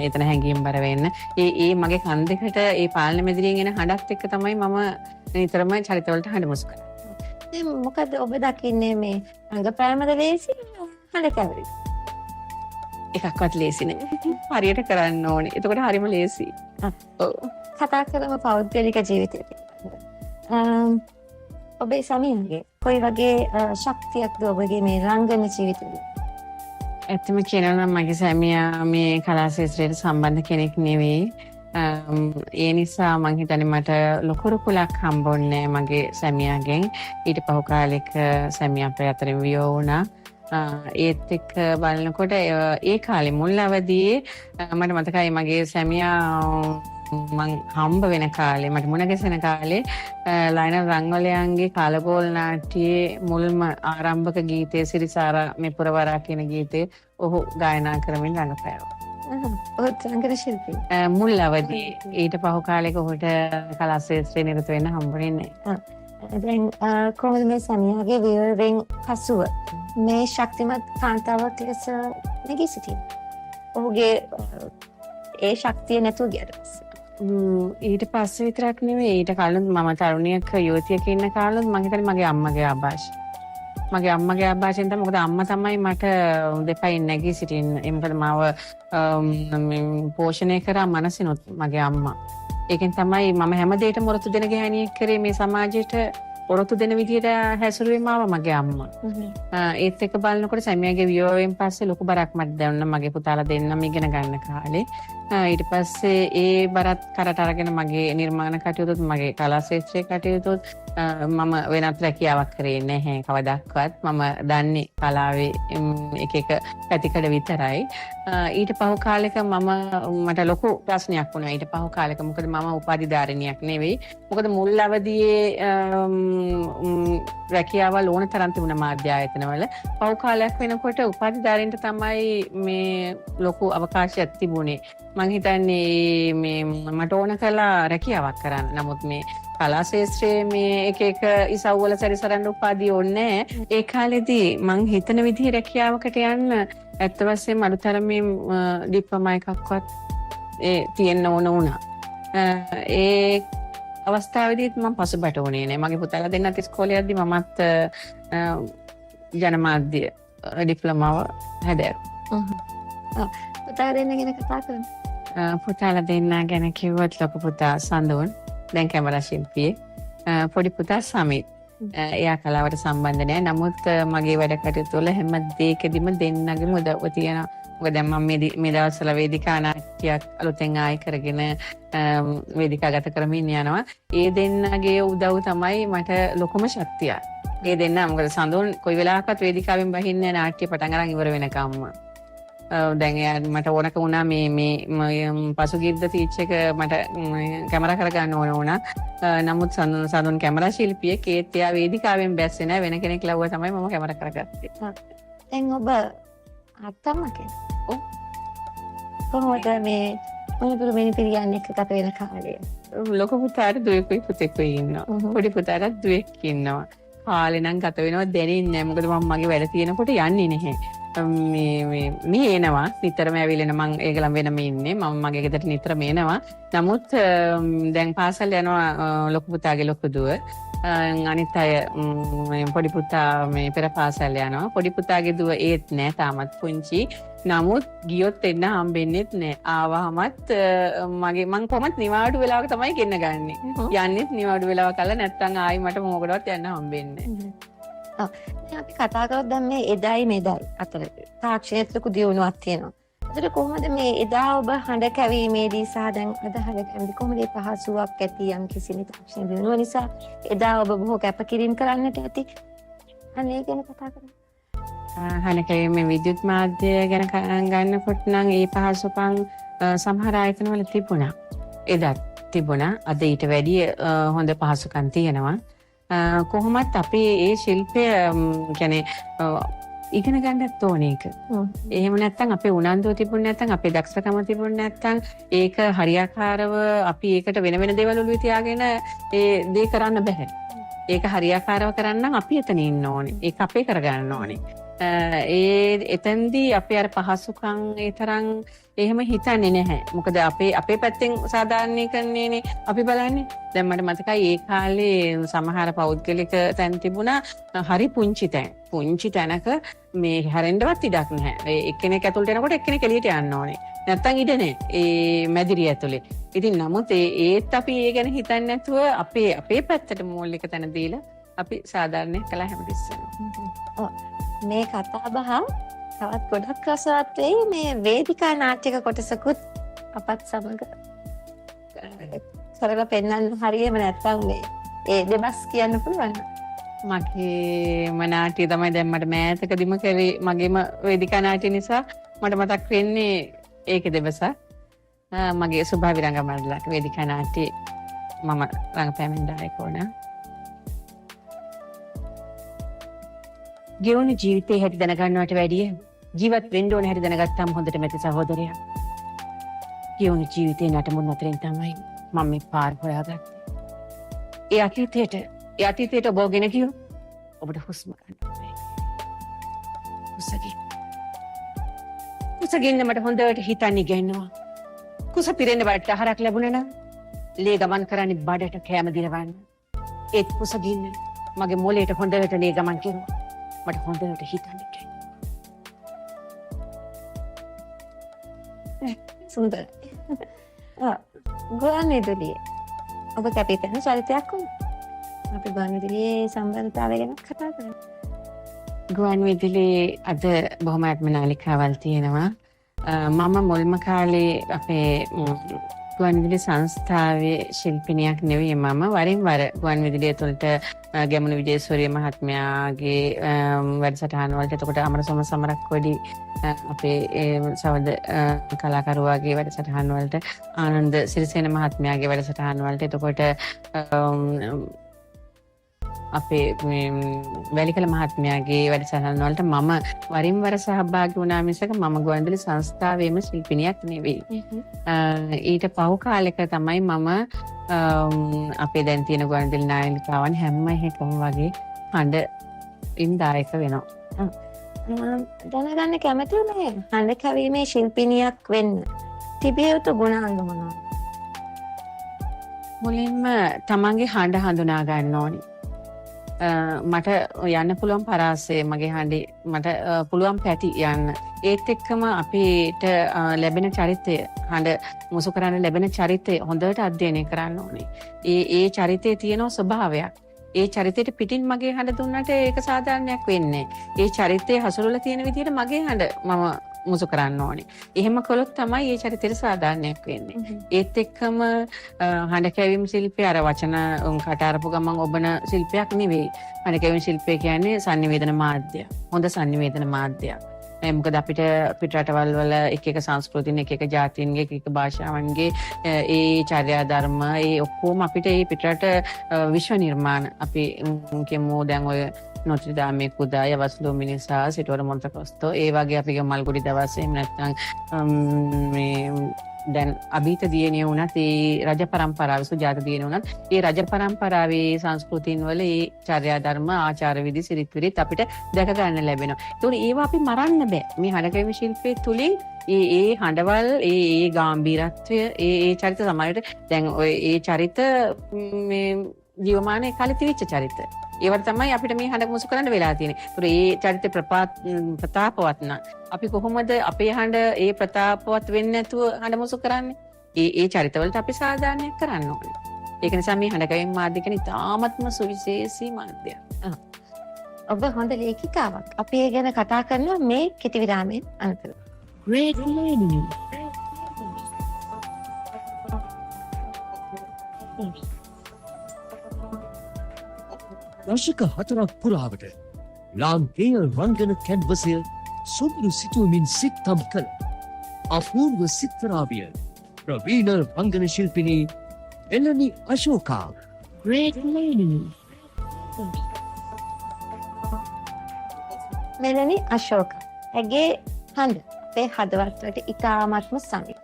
එතන හැංගීම් බර වෙන්න. ඒ මගේ කන් දෙකට ඒ පාලන මැදිරියෙන් එන හඬත් එක්ක තමයි මම නිතරම චරිතවලට හඬ මුසු කරන්නේ. දැන් මොකද ඔබ දකින්නේ මේ රංගපෑමද ලේසි හඬ කැවරි? එකක්වත් ලේසි නෑ. හරියට කරන්න ඕනේ. එතකොට හරිම ලේසි. ඔව්. කතා කරමු පෞද්ගලික ජීවිතය පිළිබඳව. ඔබේ සමියගේ කොයි වගේ ශක්තියක්ද ඔබගේ මේ රංගන ජීවිතේ? ඇත්තම කියනවා නම් මගේ සැමියා මේ කලා ශාස්ත්‍රයට සම්බන්ධ කෙනෙක් නෙවෙයි. ඒ නිසා මං හිතන්නේ මට ලොකු රුකුලක් හම්බුන්නේ මගේ සැමියාගෙන්. ඊට පහු කාලෙක සැමියා අපේ අතරින් වියෝ වුණා. ඒත් එක්ක බලනකොට ඒ කාලේ මුල් අවදියේ මට මතකයි මගේ සැමියා මං හම්බ වෙන කාලේ මට මුණ ගැසෙන කාලේ ලයිනර් රංගවලයන්ගේ කාලගෝල් නාට්‍යයේ මුල්ම ආරම්භක ගීතය සිරිසාරා මේ පුරවරා කියන ගීතය ඔහු ගායනා කරමින් රඟපෑවා. ඔහුත් රංගන ශිල්පී. මුල් අවදියේ ඊට පහු කාලෙක ඔහුට කලා ශාස්ත්‍රයේ නිරත වෙන්න හම්බුනේ නැහැ. දැන් කොහොමද මේ සැමියාගේ විවරෙන් පසුව මේ ශක්තිමත් කාන්තාවක් ලෙස නැගී සිටින්නේ? ඔහුගේ ඒ ශක්තිය නැතුව ගියට පස්සේ ඊට පස්සේ විතරක් නෙවෙයි ඊට කලින් මම තරුණියක යුවතියක ඉන්න කාලෙත් මම හිතන්නේ මගේ අම්මගේ ආభాෂයෙන් තමයි මොකද අම්මා තමයි මට දෙපයින් නැගී සිටින්නේ. ඒ මොකද මාව පෝෂණය කරා මනසිනුත් මගේ අම්මා. ඒකෙන් තමයි මම හැම දෙයකටම වරතු දෙන ගෑණියෙක් කරේ මේ සමාජයට ඔරොත්තු දෙන විදියට හැසිරුවීම ආවා මගේ අම්මා. ඒත් එක බලනකොට සැමියාගේ වියෝවෙන් පස්සේ ලොකු බරක් මට දැනුණා මගේ පුතාලා දෙන්නම ඉගෙන ගන්න කාලේ. ඊට පස්සේ ඒ බරත් කරට අරගෙන මගේ නිර්මාණ කටයුතුත් මගේ කලා ශාස්ත්‍රයේ කටයුතුත් මම වෙනත් රැකියාවක් කරේ නැහැ කවදාවත්. මම දන්නේ කලාවේ එක එක පැතිකඩ විතරයි. ඊට පහු කාලෙක මට ලොකු ප්‍රශ්නයක් වුණා. ඊට පහු කාලෙක මොකද මම උපාධිධාරිණියක් නෙවෙයි. මොකද මුල් අවදියේ රැකියාවල් ඕන තරම් තිබුණා මාධ්‍ය ආයතනවල. පහු කාලයක් වෙනකොට උපාධිධාරීන්ට තමයි මේ ලොකු අවකාශයක් තිබුණේ. මං හිතන්නේ මේ මට ඕන කළා රැකියාවක් කරන්න. නමුත් මේ කලා ශාස්ත්‍රයේ මේ එක එක ඉසව්වල සැරිසරන්න උපාධිය ඕනේ නැහැ. ඒ කාලෙදී මං හිතන විදිහේ රැකියාවකට යන්න ඇත්ත වශයෙන්ම අලුතරමින් ඩිප්ලෝමා එකක්වත් තියෙන්න ඕන වුණා. ඒ අවස්ථාවේදීත් මම පසුබට වුණේ නෑ. මගේ පුතාලා දෙන්නත් ඉස්කෝලේ යද්දි මමත් ජනමාධ්‍ය ඩිප්ලෝමාව හැදෑරුවා. පුතාලා දෙන්න ගැන කතා කරමු. පුතාලා දෙන්න ගැන කිව්වොත් ලොකු පුතා සඳුන් දැන් කැමරා ශිල්පියෙක්. පොඩි පුතා සමිත්. එයා කලාවට සම්බන්ධ නෑ. නමුත් මගේ වැඩ කටයුතු වල හැම දෙයකදීම දෙන්නගේම උදව්ව තියෙනවා. මොකද දැන් මම මේ දවස්වල වේදිකා නාට්‍යයක් අලුතෙන් ආයි කරගෙන වේදිකාගත කරමින් යනවා. ඒ දෙන්නගේ උදව් තමයි මට ලොකුම ශක්තිය. ඒ දෙන්න මොකද සඳුන් කොයි වෙලාවකත් වේදිකාවෙන් බහින්නේ නාට්‍ය පටන් අරන් ඉවර වෙනකම්ම. දැන් මට ඕනක වුණා මේ පසුගිරිද තීච් එක මට කැමරා කරගන්න ඕන වුණා. නමුත් සඳුන් කැමරා ශිල්පියෙක්. ඒත් එයා වේදිකාවෙන් බැස්සේ නැහැ. වෙන කෙනෙක් ලව්වා තමයි මම කැමරා කරගත්තේ. දැන් ඔබ අත්තම්ම කෙනෙක්. ඔව්. කොහොමද මේ මොනතර මිනිපිරියන් එක්ක ගත වෙන කාලය? ලොකු පුතාට දුවෙකුයි පුතෙකුයි ඉන්නවා. පොඩි පුතාටත් දුවෙක් ඉන්නවා. කාලේ නම් ගත වෙනවා දැනෙන්නේ නැහැ. මොකද මම මගේ වැඩ තියෙනකොට යන්නේ නැහැ. මේ එනවා නිතරම ඇවිල්ලා මම ඒගොල්ලන් වෙනම ඉන්නේ. මම මගේ ගෙදරට නිතරම එනවා. නමුත් දැන් පාසල් යනවා ලොකු පුතාගේ ලොකු දුව. අනිත් අය පොඩි පුතා මේ පෙර පාසල් යනවා. පොඩි පුතාගේ දුව ඒත් නෑ තාමත් පුංචි. නමුත් ගියොත් එන්න හම්බෙන්නෙත් නෑ. ආවහමත් මං කොහොමත් නිවාඩු වෙලාවක තමයි ගෙන්න ගන්නෙ. යන්නෙත් නිවාඩු වෙලාව කළා නැත්තම් ආයි මට මොකකටවත් යන්න හම්බෙන්නේ නෑ. අපි කතා කරොත් දැන් මේ එදායි මෙදායි අතර තාක්ෂණයට ලොකු දියුණුවක් තියෙනවා. ඒකට කොහොමද මේ එදා ඔබ හඬ කැවීමේදී සහ දැන් අද හඬ කැවීමේදී කොහොමද ඒ පහසුවක් ඇති යම් කිසි තාක්ෂණ දියුණුව නිසා එදා ඔබ බොහෝ කැපකිරීම කරන්නට ඇති. අනේ ගැන කතා කරමු. හඬ කැවීමේ විද්‍යුත් මාධ්‍ය ගැන ගන්නකොට නම් ඒ පහසුකම් සමහර ආයතනවල තිබුණා. එදත් තිබුණා. අද ඊට වැඩිය හොඳ පහසුකම් තියෙනවා. කොහොමත් අපේ ඒ ශිල්පය කියන්නේ ඉගෙන ගන්නත් ඕන එක. එහෙම නැත්නම් අපේ උනන්දුව තිබුණ නැත්නම් අපේ දක්ෂකම තිබුණ නැත්නම් ඒක හරියාකාරව අපි ඒකට වෙන වෙන දේවල් ඔළුවේ තියාගෙන ඒ දේ කරන්න බෑ. ඒක හරියාකාරව කරන්න නම් අපි එතන ඉන්න ඕනේ. ඒක අපේ කරගන්න ඕනේ. එතෙන්දී අපි අර පහසුකම් ඒ තරම් එහෙම හිතන්නේ නැහැ. මොකද අපේ පැත්තෙන් සාධාරණීකරණයනේ අපි බලන්නේ. දැන් මට මතකයි ඒ කාලේ සමහර පෞද්ගලික තැන් තිබුණා හරි පුංචි තැන්. පුංචි තැනක මේ හැරෙන්නවත් ඉඩක් නැහැ. එක්කෙනෙක් ඇතුළට එනකොට එක්කෙනෙක් එළියට යන්න ඕනේ. නැත්තම් ඉඩ නැහැ. ඒ මැදිරිය ඇතුලේ. ඉතින් නමුත් ඒත් අපි ඒ ගැන හිතන්නේ නැතුව අපේ පැත්තට මූලික තැන දීලා අපි සාධාරණයක් කළා හැමතිස්සෙම. මේ කතා බහ තවත් ගොඩක් රසවත් වෙයි. මේ වේදිකා නාට්‍යක කොටසකුත් අපත් සමග කරලා පෙන්වන්න හරියම නැත්තම් මේ ඒ දෙබස් කියන්න පුළුවන්. මගේ නාට්‍ය තමයි දැන් මට මෑතකදීම කරේ මගේම වේදිකා නාට්‍ය නිසා මට මතක් වෙන්නේ ඒකේ දෙබස. මගේ සුභාවිරංග මණ්ඩලක වේදිකා නාට්‍ය මම රංගපෑමෙන් දායක වුණා. ගෙවුණු ජීවිතේ හැටි දැනගන්නවට වැඩිය ජීවත් වෙන්න ඕන හැටි දැනගත්තාම හොඳට මැති සහෝදරයා. ගෙවුණු ජීවිතේ නටමුන් අතරින් තමයි මම මේ පාර හොයාගත්තේ. ඒ අතීතයට ඔබ ගෙන ගියෝ ඔබට හුස්ම ගන්න බැහැ. කුසගින්න මට හොඳට හිතන්න ඉගෙනනවා. කුස පිරෙන්න බඩට ආහාරයක් ලැබුණා නම් ලේ ගමන් කරන්නේ බඩට කැම දිරවන්න. ඒත් කුසගින්න මගේ මොළයට හොඳට ලේ ගමන් කරුවා. මට හොඳට හිතන්න ඉගෙනනවා. සුන්දරයි. ගුවන් විදුලියේ ඔබ කැපී පෙනෙන චරිතයක් වුණා. අපි ගුවන්විදුලියේ සම්බන්ධතාවය ගැන කතා කරමු. ගුවන් විදුලි අද බොහොමත්ම නාලිකාවල් තියෙනවා. මම මුල්ම කාලේ අපේ ගුවන් විදුලි සංස්ථාවේ ශිල්පිනියක් නෙවෙයි. මම වරින් වර ගුවන් විදුලිය තුළට ගැමුණු විජේසූරිය මහත්මයාගේ වැඩසටහන් වලට, එතකොට අමරසෝම සමරක්කොඩි අපේ සවද කලාකරුවාගේ වැඩසටහන් වලට, ආනන්ද සිරිසේන මහත්මයාගේ වැඩසටහන් වලට, එතකොට අපේ වැලිකල මහත්මයාගේ වැඩසටහන් වලට මම වරින් වර සහභාගී වුණා මිසක මම ගුවන්විදුලි සංස්ථාවේම ශිල්පිනියක් නෙවෙයි. ඊට පහු කාලෙක තමයි මම අපේ දැන් තියෙන ගුවන්විදුලි නාලිකාවන් හැම එකම වගේ හඬින් දායක වෙනවා. දැනගන්න කැමතියි මේ හඬ කැවීමේ ශිල්පිනියක් වෙන්න තිබිය යුතු ගුණාංග මොනවද? මුලින්ම තමන්ගේ හඬ හඳුනා ගන්න ඕනි. මට යන්න පුළුවන් පරාසය මගේ හඬේ, මට පුළුවන් පැති යන්න. ඒත් එක්කම අපිට ලැබෙන චරිතය, හඬ මුසු කරන්න ලැබෙන චරිතය හොඳට අධ්‍යයනය කරන්න ඕනේ. ඒ චරිතයේ තියෙන ස්වභාවයක්. ඒ චරිතයට පිටින් මගේ හඬ දුන්නට ඒක සාධාරණයක් වෙන්නේ. ඒ චරිතයේ හසුරුවලා තියෙන විදිහට මගේ හඬ මම මුසු කරන්න ඕනේ. එහෙම කළොත් තමයි ඒ චරිතයට සාධාරණයක් වෙන්නේ. ඒත් එක්කම හඬ කැවීම ශිල්පය අර වචන කටාරපු ගමන් ඔබන ශිල්පයක් නෙවෙයි. හඬ කැවීම ශිල්පය කියන්නේ sannivedana මාධ්‍ය. හොඳ sannivedana මාධ්‍යයක්. මොකද අපිට පිටරටවල් වල එක එක සංස්කෘතින්, එක එක ජාතීන්ගේ, එක එක භාෂාවන්ගේ ඒ චර්යා ධර්ම ඒ ඔක්කොම අපිට ඒ පිටරට විශ්ව නිර්මාණ අපි කියමු දැන් ඔය නොත්‍රි දාමේ කුදා යවස්ලෝ මිනිසා සිටවර මොන්ටක්‍රොස්තෝ ඒ වගේ අපි මල්ගුඩි දවස් එහෙම නැත්නම් මේ දැන් අභීත දියණිය වුණත් ඒ රජ පරම්පරාවේ සුජාත දියණිය වුණත් ඒ රජ පරම්පරාවේ සංස්කෘතින් වල ඒ චර්යා ධර්ම ආචාර විදි සිරිත් විරිත් අපිට දැක ගන්න ලැබෙනවා. ඒතකොට ඒවා අපි මරන්න බෑ. මේ හඬකැවීම ශිල්පයේ තුලින් ඒ හඬවල් ඒ ගාම්භීරත්වය ඒ චරිත සමහරට දැන් ඔය ඒ චරිත මේ ජීවමානයේ කාලේ තිබිච්ච චරිත. ඒවට තමයි අපිට මේ හඬ මුසු කරන්න වෙලා තියෙන්නේ. ඒතකොට ඒ චරිත ප්‍රතාපවත් නම් අපි කොහොමද අපේ හඬ ඒ ප්‍රතාපවත් වෙන්නේ නැතුව හඬ මුසු කරන්නේ? ඒ චරිතවලට අපි සාධාරණයක් කරන්න ඕනේ. ඒක නිසා මේ හඬ කැවීම මාධ්‍ය කියන්නේ ඉතාමත්ම සුවිශේෂී මාධ්‍යයක්. ඔබ හොඳ ලේඛිකාවක්. අපි ඒ ගැන කතා කරනවා මේ කෙටි විරාමයෙන් අනතුරුව. Great learning. දශක 4ක් පුරාවට ලාංකේය රංගන කැන්වසය සොබිරු සිතුවමින් සිත්තම් කළ අපූර්ව සිත්තරාවිය ප්‍රවීණ රංගන ශිල්පිනී එලනි අශෝකා. Great learning. මෙලනි අශෝක. ඇගේ හඬ අපේ හදවතට ඉතාමත්ම සමීප.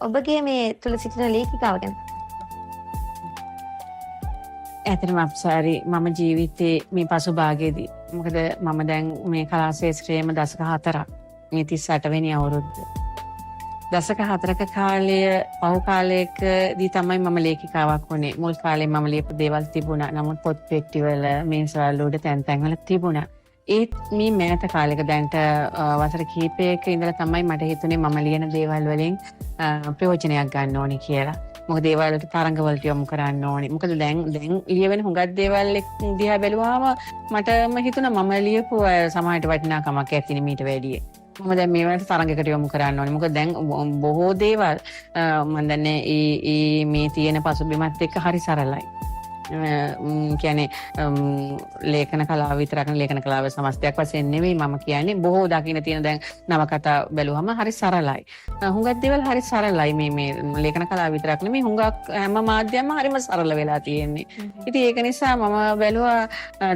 ඔබගේ මේ තුල සිටින ලේඛිකාව ගැන ඇතරම අපසාරි මම ජීවිතේ මේ පසු භාගයේදී මොකද මම දැන් මේ කලා ශාස්ත්‍රයේම දශක 4ක් මේ 38 වෙනි අවුරුද්ද දශක 4ක කාලය පහු කාලයකදී තමයි මම ලේඛිකාවක් වුණේ. මුල් කාලේ මම ලියපු දේවල් තිබුණා. නමුත් පොත් පෙට්ටිවල මේසවල උඩ තැන් තැන්වල තිබුණා. ඒත් මේ මෑත කාලෙක දැන්ට වසර කිහිපයක ඉඳලා තමයි මට හිතුනේ මම ලියන දේවල් වලින් ප්‍රයෝජනයක් ගන්න ඕනේ කියලා. මොකද දේවල් වලට තරංගවලට යොමු කරන්න ඕනේ. මොකද දැන් ලියවෙන හුඟක් දේවල් දිහා බැලුවාම මටම හිතුණා මම ලියපු සමාජයට වටිනාකමක් ඇතිනේ මීට වැඩිය. මම දැන් මේ වලට තරංගයකට යොමු කරන්න ඕනේ. මොකද දැන් බොහෝ දේවල් මම දන්නේ මේ තියෙන පසුබිමත් එක්ක හරි සරලයි. කියන්නේ ලේඛන කලාව විතරක් ලේඛන කලාව සමස්තයක් වශයෙන් නෙවෙයි මම කියන්නේ බොහෝ දකින්න තියෙන දැන් නවකතා බැලුවම හරි සරලයි. හුඟක් දේවල් හරි සරලයි මේ ලේඛන කලාව විතරක් නෙමෙයි හුඟක් හැම මාධ්‍යයක්ම හරිම සරල වෙලා තියෙන්නේ. ඉතින් ඒක නිසා මම බැලුවා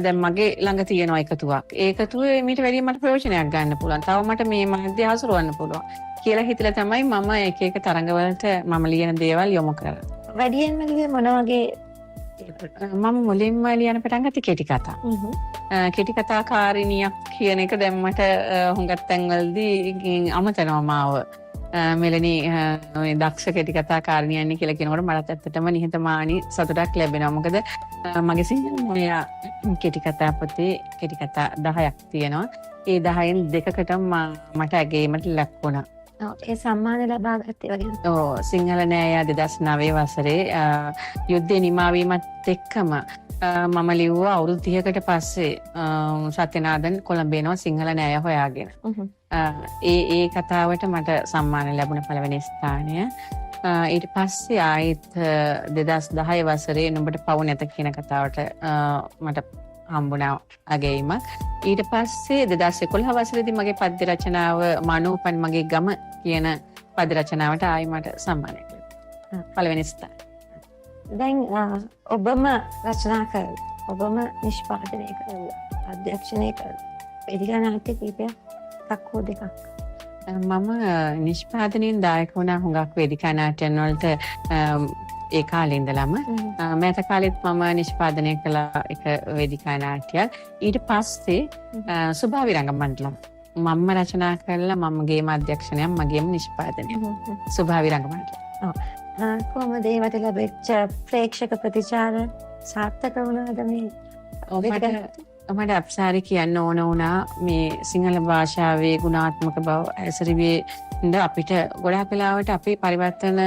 දැන් මගේ ළඟ තියෙන එකතුවක්. ඒ එකතුවේ මීට වැඩිය මට ප්‍රයෝජනයක් ගන්න පුළුවන්. තව මට මේ මාධ්‍ය හසුරවන්න පුළුවන් කියලා හිතලා තමයි මම එක එක තරංගවලට මම ලියන දේවල් යොමු කරා. වැඩියෙන්ම ලියුවේ මොන වගේ මම මුලින්ම ලියන්න පටන් ගත්තේ කෙටි කතා. කෙටි කතාකාරිනියක් කියන එක දැන් මට හුඟක් තැන්වලදී අමතනවා මාව. මෙලනි දක්ෂ කෙටි කතාකාරිනියන්නේ කියලා කියනකොට මට ඇත්තටම නිහතමානී සතුටක් ලැබෙනවා. මොකද මගේ සිංහල කෙටි කතා පොතේ කෙටි කතා 10ක් තියෙනවා. ඒ 10න් දෙකකට මට ඇගීමට ලක් වුණා. ඒ සම්මාන ලබා ගත්තේ වගේ. සිංහල නෑයා 2009 වසරේ යුද්ධය නිමාවීමත් එක්කම මම ලිව්වා අවුරුදු 30කට පස්සේ සත්‍යනාදන් කොළඹේනවා සිංහල නෑය හොයාගෙන. ඒ කතාවට මට සම්මාන ලැබුණ පළවෙනි ස්ථානය. ඊට පස්සේ ආයෙත් 2010 වසරේ නුඹට පවු නැත කියන කතාවට මට හම්බුණා අගයීමක්. ඊට පස්සේ 2011 වසරේදී මගේ පද්‍ය රචනාව මනෝපන් මගේ ගම කියන පද්‍ය රචනාවට ආයෙ මට සම්මානයක් ලැබුණා. පළවෙනි ස්ථානය. දැන් ඔබම රචනා කරලා ඔබම නිෂ්පාදනය කරලා අධ්‍යක්ෂණය කරලා වේදිකා නාට්‍ය කීපයක් එකක් හෝ දෙකක්. මම නිෂ්පාදනයෙන් දායක වුණා හුඟක් වේදිකා නාට්‍යයන් වලට ඒ කාලේ ඉඳලම මෑත කාලෙත් මම නිෂ්පාදනය කළ එක වේදිකා නාට්‍යයක්. ඊට පස්සේ සුභාවි රංගමණ්ඩලම් මම රචනා කළා මමගේම අධ්‍යක්ෂණයක් මගේම නිෂ්පාදනය සුභාවි රංගමණ්ඩලම්. කොහොමද ඒවට ලැබෙච්ච ප්‍රේක්ෂක ප්‍රතිචාර සාර්ථක වුණාද මේ? මට අප්සාරි කියන්න ඕන වුණා මේ සිංහල භාෂාවේ ගුණාත්මක බව ඇසරිවේ ඉඳ අපිට ගොඩාක් වෙලාවට අපේ පරිවර්තන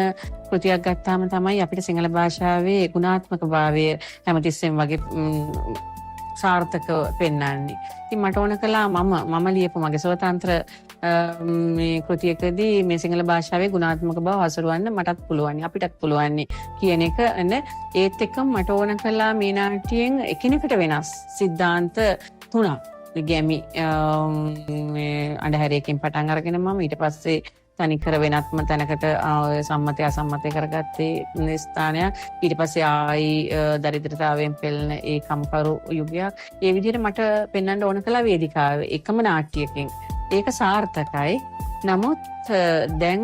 කෘතියක් ගත්තාම තමයි අපිට සිංහල භාෂාවේ ගුණාත්මක භාවය හැමතිස්සෙම වගේ සාර්ථකව පෙන්වන්නේ. ඉතින් මට ඕන කළා මම ලියපු මගේ ස්වතන්ත්‍ර මේ කෘතියකදී මේ සිංහල භාෂාවේ ගුණාත්මක බව හසුරවන්න මටත් පුළුවන් අපිටත් පුළුවන් කියන එක ඒත් එක්කම මට ඕන කළා මේ නාට්‍යයෙන් එකිනෙකට වෙනස් සිද්ධාන්ත 3ක් ගැමි අඳුරේකින් පටන් අරගෙන මම ඊට පස්සේ තනිකර වෙනත්ම තැනකට සම්මතය අසම්මතය කරගත්තේ ස්ථානයක්. ඊට පස්සේ ආයි දරිද්‍රතාවයෙන් පෙළෙන ඒ කම්කරු යුගයක්. ඒ විදිහට මට පෙන්වන්න ඕන කළා වේදිකාවේ එකම නාට්‍යයකින්. ඒක සාර්ථකයි. නමුත් දැන්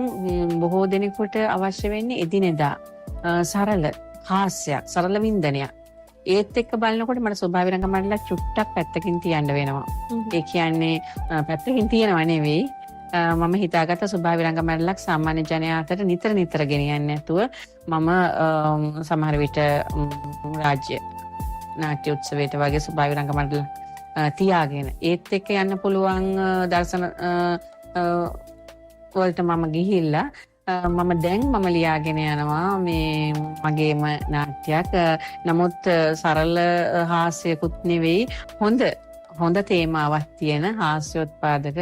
බොහෝ දෙනෙකුට අවශ්‍ය වෙන්නේ එදිනෙදා සරල හාස්‍යයක්, සරල වින්දනයක්. ඒත් එක්ක බලනකොට මට ස්වභාවී රංගමණ්ඩල චුට්ටක් පැත්තකින් තියන්න වෙනවා. ඒ කියන්නේ පැත්තකින් තියනවා නෙවෙයි. මම හිතාගත්ත ස්වභාවී රංගමණ්ඩලක් සාමාන්‍ය ජනයා අතර නිතර ගෙනියන්නේ නැතුව මම සමහර විට රාජ්‍ය නාට්‍ය උත්සවයට වගේ ස්වභාවී රංගමණ්ඩල තියාගෙන ඒත් එක්ක යන්න පුළුවන් දර්ශන වලට මම ගිහිල්ලා මම ලියාගෙන යනවා මේ මගේම නාට්‍යයක්. නමුත් සරල හාස්‍යකුත් නෙවෙයි හොඳ තේමාවක් තියෙන හාස්‍යෝත්පාදක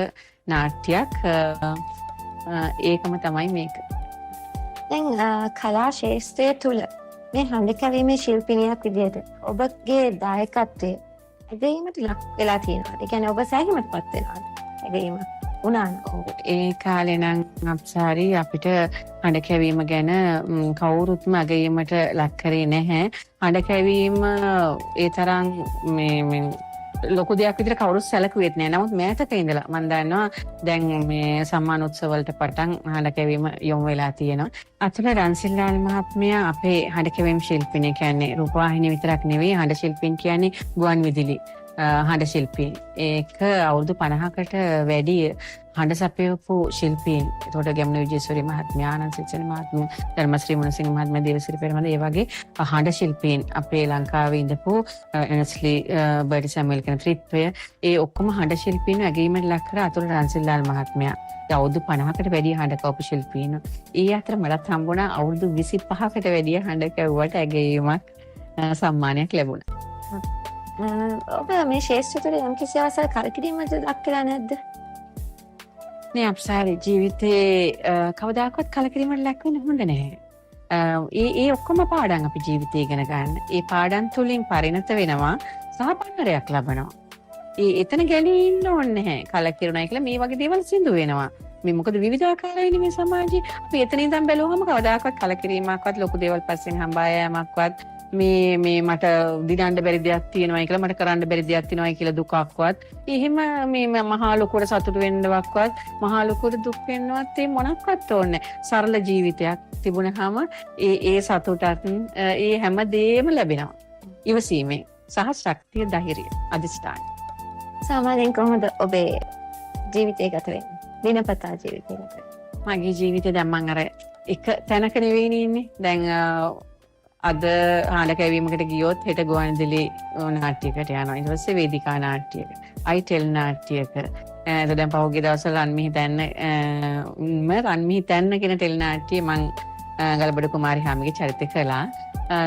නාට්‍යයක්. ඒකම තමයි මේක. දැන් කලා ශාස්ත්‍රය තුල මේ හඬකැවීමේ ශිල්පිනියක් විදිහට ඔබගේ දායකත්වය ඇගීමට ලක් වෙලා තියෙනවා. ඒ කියන්නේ ඔබ සෑහීමටපත් වෙනවාද? ඇගීම උනාන. ඒ කාලේ නම් අප්සාරි අපිට හඬකැවීම ගැන කවුරුත්ම ඇගීමට ලක් කරේ නැහැ. හඬකැවීම ඒ තරම් මේ ලොකු දෙයක් විදිහට කවුරුත් සැලකුවේත් නෑ. නමුත් මෑතක ඉඳලා මම දන්නවා දැන් මේ සම්මාන උත්සව වලට පටන් හඬකැවීම යොමු වෙලා තියෙනවා. අතුල රන්සිල්ලාල් මහත්මයා අපේ හඬකැවීම් ශිල්පිනිය කියන්නේ රූපවාහිනිය විතරක් නෙවෙයි හඬ ශිල්පීන් කියන්නේ ගුවන් විදුලි හඬ ශිල්පීන්. ඒක අවුරුදු 50කට වැඩි හඬ සපයපු ශිල්පීන්. ඒතකොට ගැමුණු විජේශ්වරී මහත්මිය, ආනන්ද සිරිසේන මහත්මිය, ධර්මශ්‍රී මුණසිංහ මහත්මිය, දේවසිරි පෙරමද ඒ වගේ හඬ ශිල්පීන් අපේ ලංකාවේ ඉඳපු එනස්ලි බර්ඩි සැමුවෙල් කියන ත්‍රිත්වය ඒ ඔක්කොම හඬ ශිල්පීන් ඇගීමට ලක් කර අතුල රන්සිල්ලාල් මහත්මයා. අවුරුදු 50කට වැඩි හඬ කවපු ශිල්පීන්. ඒ අතර මටත් හම්බුණා අවුරුදු 25කට වැඩි හඬ කැවුවට ඇගීමක් සම්මානයක් ලැබුණා. ඔබ මේ ශාස්ත්‍රය තුළ යම්කිසි අවසර කලකිරීමකට ලක් වෙලා නැද්ද? නේ අප්සාරි ජීවිතේ කවදාකවත් කලකිරීමකට ලක් වෙන්න හොඳ නැහැ. ඒ ඔක්කොම පාඩම් අපි ජීවිතේ ඉගෙන ගන්න. ඒ පාඩම් තුලින් පරිණත වෙනවා සහ පන්නරයක් ලබනවා. එතන ගැලී ඉන්න ඕනේ නැහැ. කලකිරුණා කියලා මේ වගේ දේවල් සිදු වෙනවා. මේ මොකද විවිධාකාරයි මේ සමාජයේ. අපි එතන ඉඳන් බැලුවම කවදාකවත් කලකිරීමක්වත් ලොකු දේවල් පස්සෙන් හම්බා යෑමක්වත් මේ මට දිනන්න බැරි දෙයක් තියෙනවායි කියලා මට කරන්න බැරි දෙයක් තියෙනවායි කියලා දුකක්වත් එහෙම මේ මහා ලොකුවට සතුටු වෙන්නවක්වත් මහා ලොකුවට දුක් වෙන්නවත් ඒ මොනක්වත් ඕනේ සරල ජීවිතයක් තිබුණාම ඒ සතුටත් ඒ හැම දෙයක්ම ලැබෙනවා ඉවසීමෙන් සහ ශක්තිය ධෛර්යය අධිෂ්ඨානය. සාමාන්‍යයෙන් කොහොමද ඔබේ ජීවිතය ගත වෙන්නේ? දිනපතා ජීවිතය ගත වෙන්නේ? මගේ ජීවිතේ දැන් මම අර එක තැනක නෙවෙයි ඉන්නේ. දැන් අද හඬකැවීමකට ගියොත් හෙට ගුවන්විදුලි නාට්‍යයකට යනවා. ඊට පස්සේ වේදිකා නාට්‍යයක, ITEL නාට්‍යයක, දැන් පහුගිය දවස්වල රන්මිහි තැන්න කියන ටෙලිනාට්‍යයේ මං ගලබඩ කුමාරි හාමිගේ චරිතය කළා.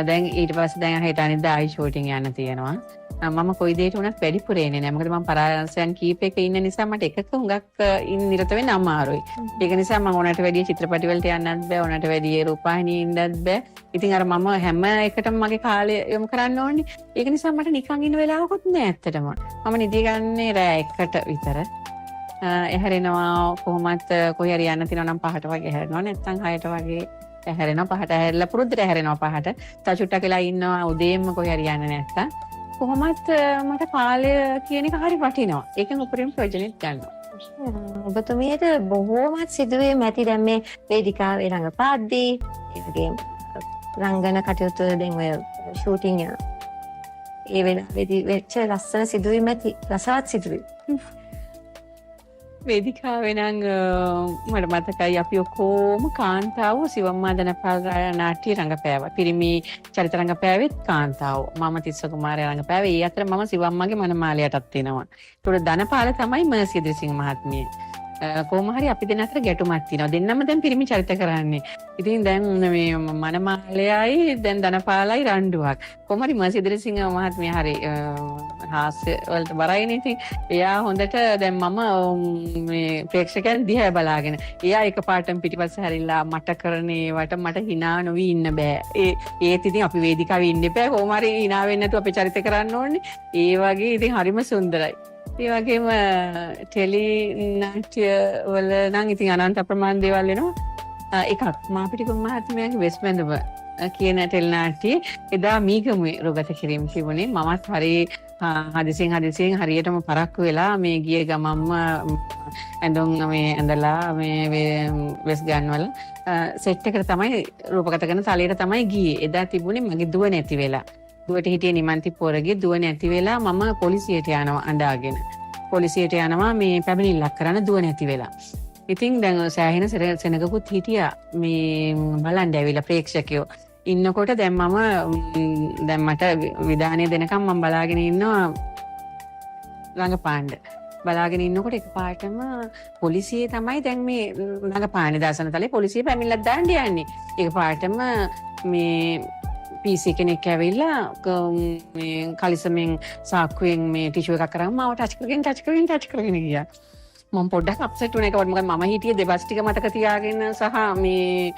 දැන් ඊට පස්සේ දැන් හෙට අනිද්දා ආයි ෂූටින් යන්න තියෙනවා. මම කොයි දෙයකට වුණත් වැඩිපුර එන්නේ නැහැ. මොකද මම පරාසයන් කීපයක ඉන්න නිසා මට එකක හුඟක් නිරත වෙන්න අමාරුයි. ඒක නිසා මම ඕනට වැඩි චිත්‍රපටි වලට යන්නත් බෑ. ඕනට වැඩි රූපවාහිනියේ ඉන්නත් බෑ. ඉතින් අර මම හැම එකටම මගේ කාලය යොමු කරන්න ඕනේ. ඒක නිසා මට නිකන් ඉන්න වෙලාවකුත් නෑ ඇත්තටම. මම නිදි ගන්නේ රෑ 1ට විතර. එහැරෙනවා කොහොමත් කොහේ හරි යන්න තියෙනවා නම් 5ට වගේ හැරෙනවා. නැත්නම් 6ට වගේ හැරෙනවා. 5ට හැරලා පුරුද්දට හැරෙනවා 5ට. තව චුට්ටක් වෙලා ඉන්නවා උදේම කොහේ හරි යන්න නැත්නම්. කොහොමත් මට කාලය කියන එක හරි වටිනවා. ඒකෙන් උපරිම ප්‍රයෝජනෙත් ගන්නවා. ඔබතුමියට බොහෝමත් සිදුවීම් ඇති දැන් මේ වේදිකාවේ රඟපාද්දී ඒ වගේම රංගන කටයුතු දැන් ඔය ෂූටින් ඒ වෙලාවේදී වෙච්ච ලස්සන සිදුවීම් ඇති රසවත් සිදුවීම්. වේදිකාවේ නම් මට මතකයි අපි ඔක්කොම කාන්තාව සිවම්මා දනපාල නාට්‍ය රංගපෑවා. පිරිමි චරිත රංගපෑවෙත් කාන්තාව. මම තිස්ස කුමාරයා රංගපෑවේ. ඒ අතර මම සිවම්මාගේ මනමාලයටත් වෙනවා. ඒතකොට ධනපාල තමයි මර්සි දිරිසිංහ මහත්මිය. කොහොම හරි අපි දෙන්න අතර ගැටුමක් තියෙනවා. දෙන්නම දැන් පිරිමි චරිත කරන්නේ. ඉතින් දැන් මේ මනමාලයයි දැන් ධනපාලයි රණ්ඩුවක්. කොහොම හරි මර්සි දිරිසිංහ මහත්මිය හරි හාස්‍ය වලට බරයිනේ. ඉතින් එයා හොඳට දැන් මම මේ ප්‍රේක්ෂකයන් දිහා බලාගෙන එයා එකපාරටම පිටිපස්ස හැරිලා මට කරන ඒවට මට hina නොවි ඉන්න බෑ. ඒත් ඉතින් අපි වේදිකාවේ ඉන්න එපා. කොහොම හරි hina වෙන්නේ නැතුව අපි චරිත කරන්න ඕනේ. ඒ වගේ ඉතින් හරිම සුන්දරයි. ඒ වගේම ටෙලි නාට්‍ය වල නම් ඉතින් අනන්ත අප්‍රමාණ දේවල් වෙනවා. එකක් මාපිටිකුම් මහත්මයාගේ වෙස්මැඳුම කියන ටෙලි නාට්‍යයේ එදා මීගමුවේ රෝගත කිරීම තිබුණේ. මමත් හරි හදිසියෙන් හරියටම පරක්කු වෙලා මේ ගිය ගමම්ම ඇඳුම් මේ ඇඳලා මේ වෙස් ගන්නවල සෙට් එකට තමයි රූපගත කරන තලයට තමයි ගියේ. එදා තිබුණේ මගේ දුව නැති වෙලා. දුවට හිටියේ නිමන්ති පොරගේ දුව නැති වෙලා මම පොලිසියට යනවා අඬාගෙන. පොලිසියට යනවා මේ පැමිණිල්ලක් කරන්න දුව නැති වෙලා. ඉතින් දැන් සෑහෙන සෙනගකුත් හිටියා මේ බලන්න ඇවිල්ලා ප්‍රේක්ෂකයෝ. ඉන්නකොට දැන් මට විධානය දෙනකම් මම බලාගෙන ඉන්නවා රංගපාන්න. බලාගෙන ඉන්නකොට එකපාරටම පොලිසිය තමයි දැන් මේ රංගපාන්නේ දාසන තලේ පොලිසිය පැමිණිල්ලක් දාන්න යන්නේ. එකපාරටම මේ PC කෙනෙක් ඇවිල්ලා මේ කලිසමෙන් සාක්කුවෙන් මේ ටිෂු එකක් කරන් මාව ටච් කරගෙන ගියා. මම පොඩ්ඩක් අප්සෙට් වුණා ඒකට. මොකද මම හිටියේ දෙබස් ටික මතක තියාගෙන සහ මේ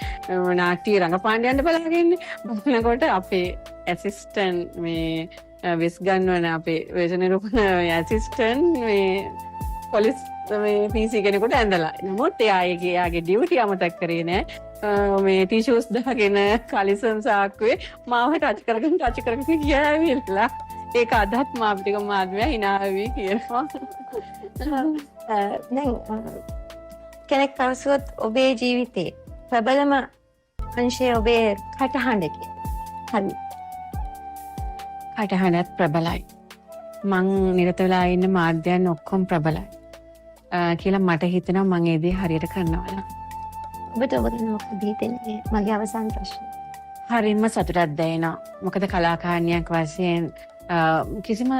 නාට්‍ය රංගපාන්න යන්න බලාගෙන බලනකොට අපේ ඇසිස්ටන්ට් මේ වෙස් ගන්නවන අපේ වේශ නිරූපණ ඇසිස්ටන්ට් මේ පොලිස් මේ PC කෙනෙකුට ඇඳලා. නමුත් එයාගේ ඩියුටි අමතක කරේ නෑ. මේ ටිෂුස් දාගෙන කලිසම් සාක්කුවේ මාව ටච් කරගෙන ගියාවිලා. ඒක අදත් මාපිටික මාත්මයා hina වෙවි කියනවා. දැන් කෙනෙක් පවසුවොත් ඔබේ ජීවිතේ ප්‍රබලම අංශය ඔබේ කටහඬ කියලා. හරි. කටහඬත් ප්‍රබලයි. මං නිරත වෙලා ඉන්න මාධ්‍යයන් ඔක්කොම ප්‍රබලයි. කියලා මට හිතෙනවා මං ඒ දේ හරියට කරනවා නම්. ඔබට ඔබට මොකද හිතෙන්නේ? මගේ අවසාන ප්‍රශ්නේ. හරිම සතුටක් දැනෙනවා. මොකද කලාකාරණියක් වශයෙන් කිසිම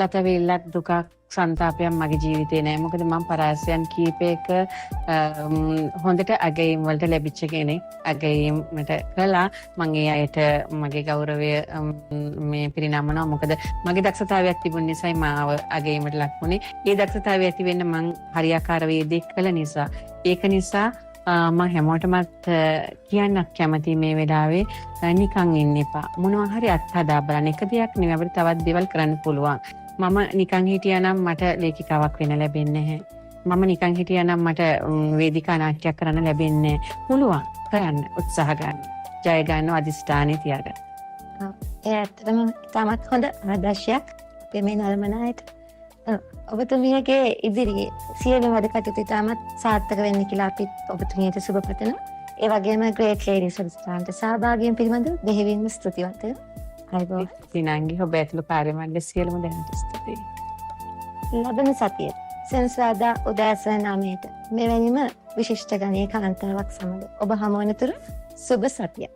ලතවෙල්ලක් දුකක් සන්තාපයක් මගේ ජීවිතේ නෑ. මොකද මම පරාසයන් කීපයක හොඳට අගයීම් වලට ලැබිච්ච කෙනෙක්. අගයීම්ට කළා. මම ඒ අයට මගේ ගෞරවය මේ පිරිනමනවා. මොකද මගේ දක්ෂතාවයක් තිබුණ නිසායි මාව අගයීමට ලක් වුණේ. ඒ දක්ෂතාවය ඇති වෙන්න මම හරියාකාර වේදේ කළ නිසා. ඒක නිසා මම හැමෝටමත් කියන්නත් කැමති මේ වෙලාවේ නිකන් ඉන්න එපා. මොනවා හරි අත්හදා බලන්න. එක දෙයක් නෙවෙයි අපිට තවත් දේවල් කරන්න පුළුවන්. මම නිකන් හිටියා නම් මට ලේඛිකාවක් වෙන්න ලැබෙන්නේ නැහැ. මම නිකන් හිටියා නම් මට වේදිකා නාට්‍යයක් කරන්න ලැබෙන්නේ නැහැ. පුළුවන් කරන්න උත්සාහ ගන්න. ජය ගන්න අධිෂ්ඨානෙ තියාගන්න. ඒ ඇත්තටම තමත් හොඳ ආදර්ශයක් අපේ මේ නල්මනායට. ඔබතුමියගේ ඉදිරියේ සියලු වැඩ කටයුතු ඉතාමත් සාර්ථක වෙන්න කියලා අපි ඔබතුමියට සුබ පතනවා. ඒ වගේම ග්‍රේට් ලේඩීස් සම්ස්ථානට සහභාගී වීම පිළිබඳව බෙහෙවින්ම ස්තුතිවන්ත වෙනවා. අයබෝවන්. දිනාංගි ඔබ ඇතුළු කාර්යමණ්ඩල සියලුම දෙනාට ස්තුතියි. ලබන සතියේ සෙන්සුරාදා උදෑසන 9ට මෙවැනිම විශිෂ්ට ගණයේ කාන්තාවක් සමග ඔබ හමු වනතුරු සුබ සතියක්.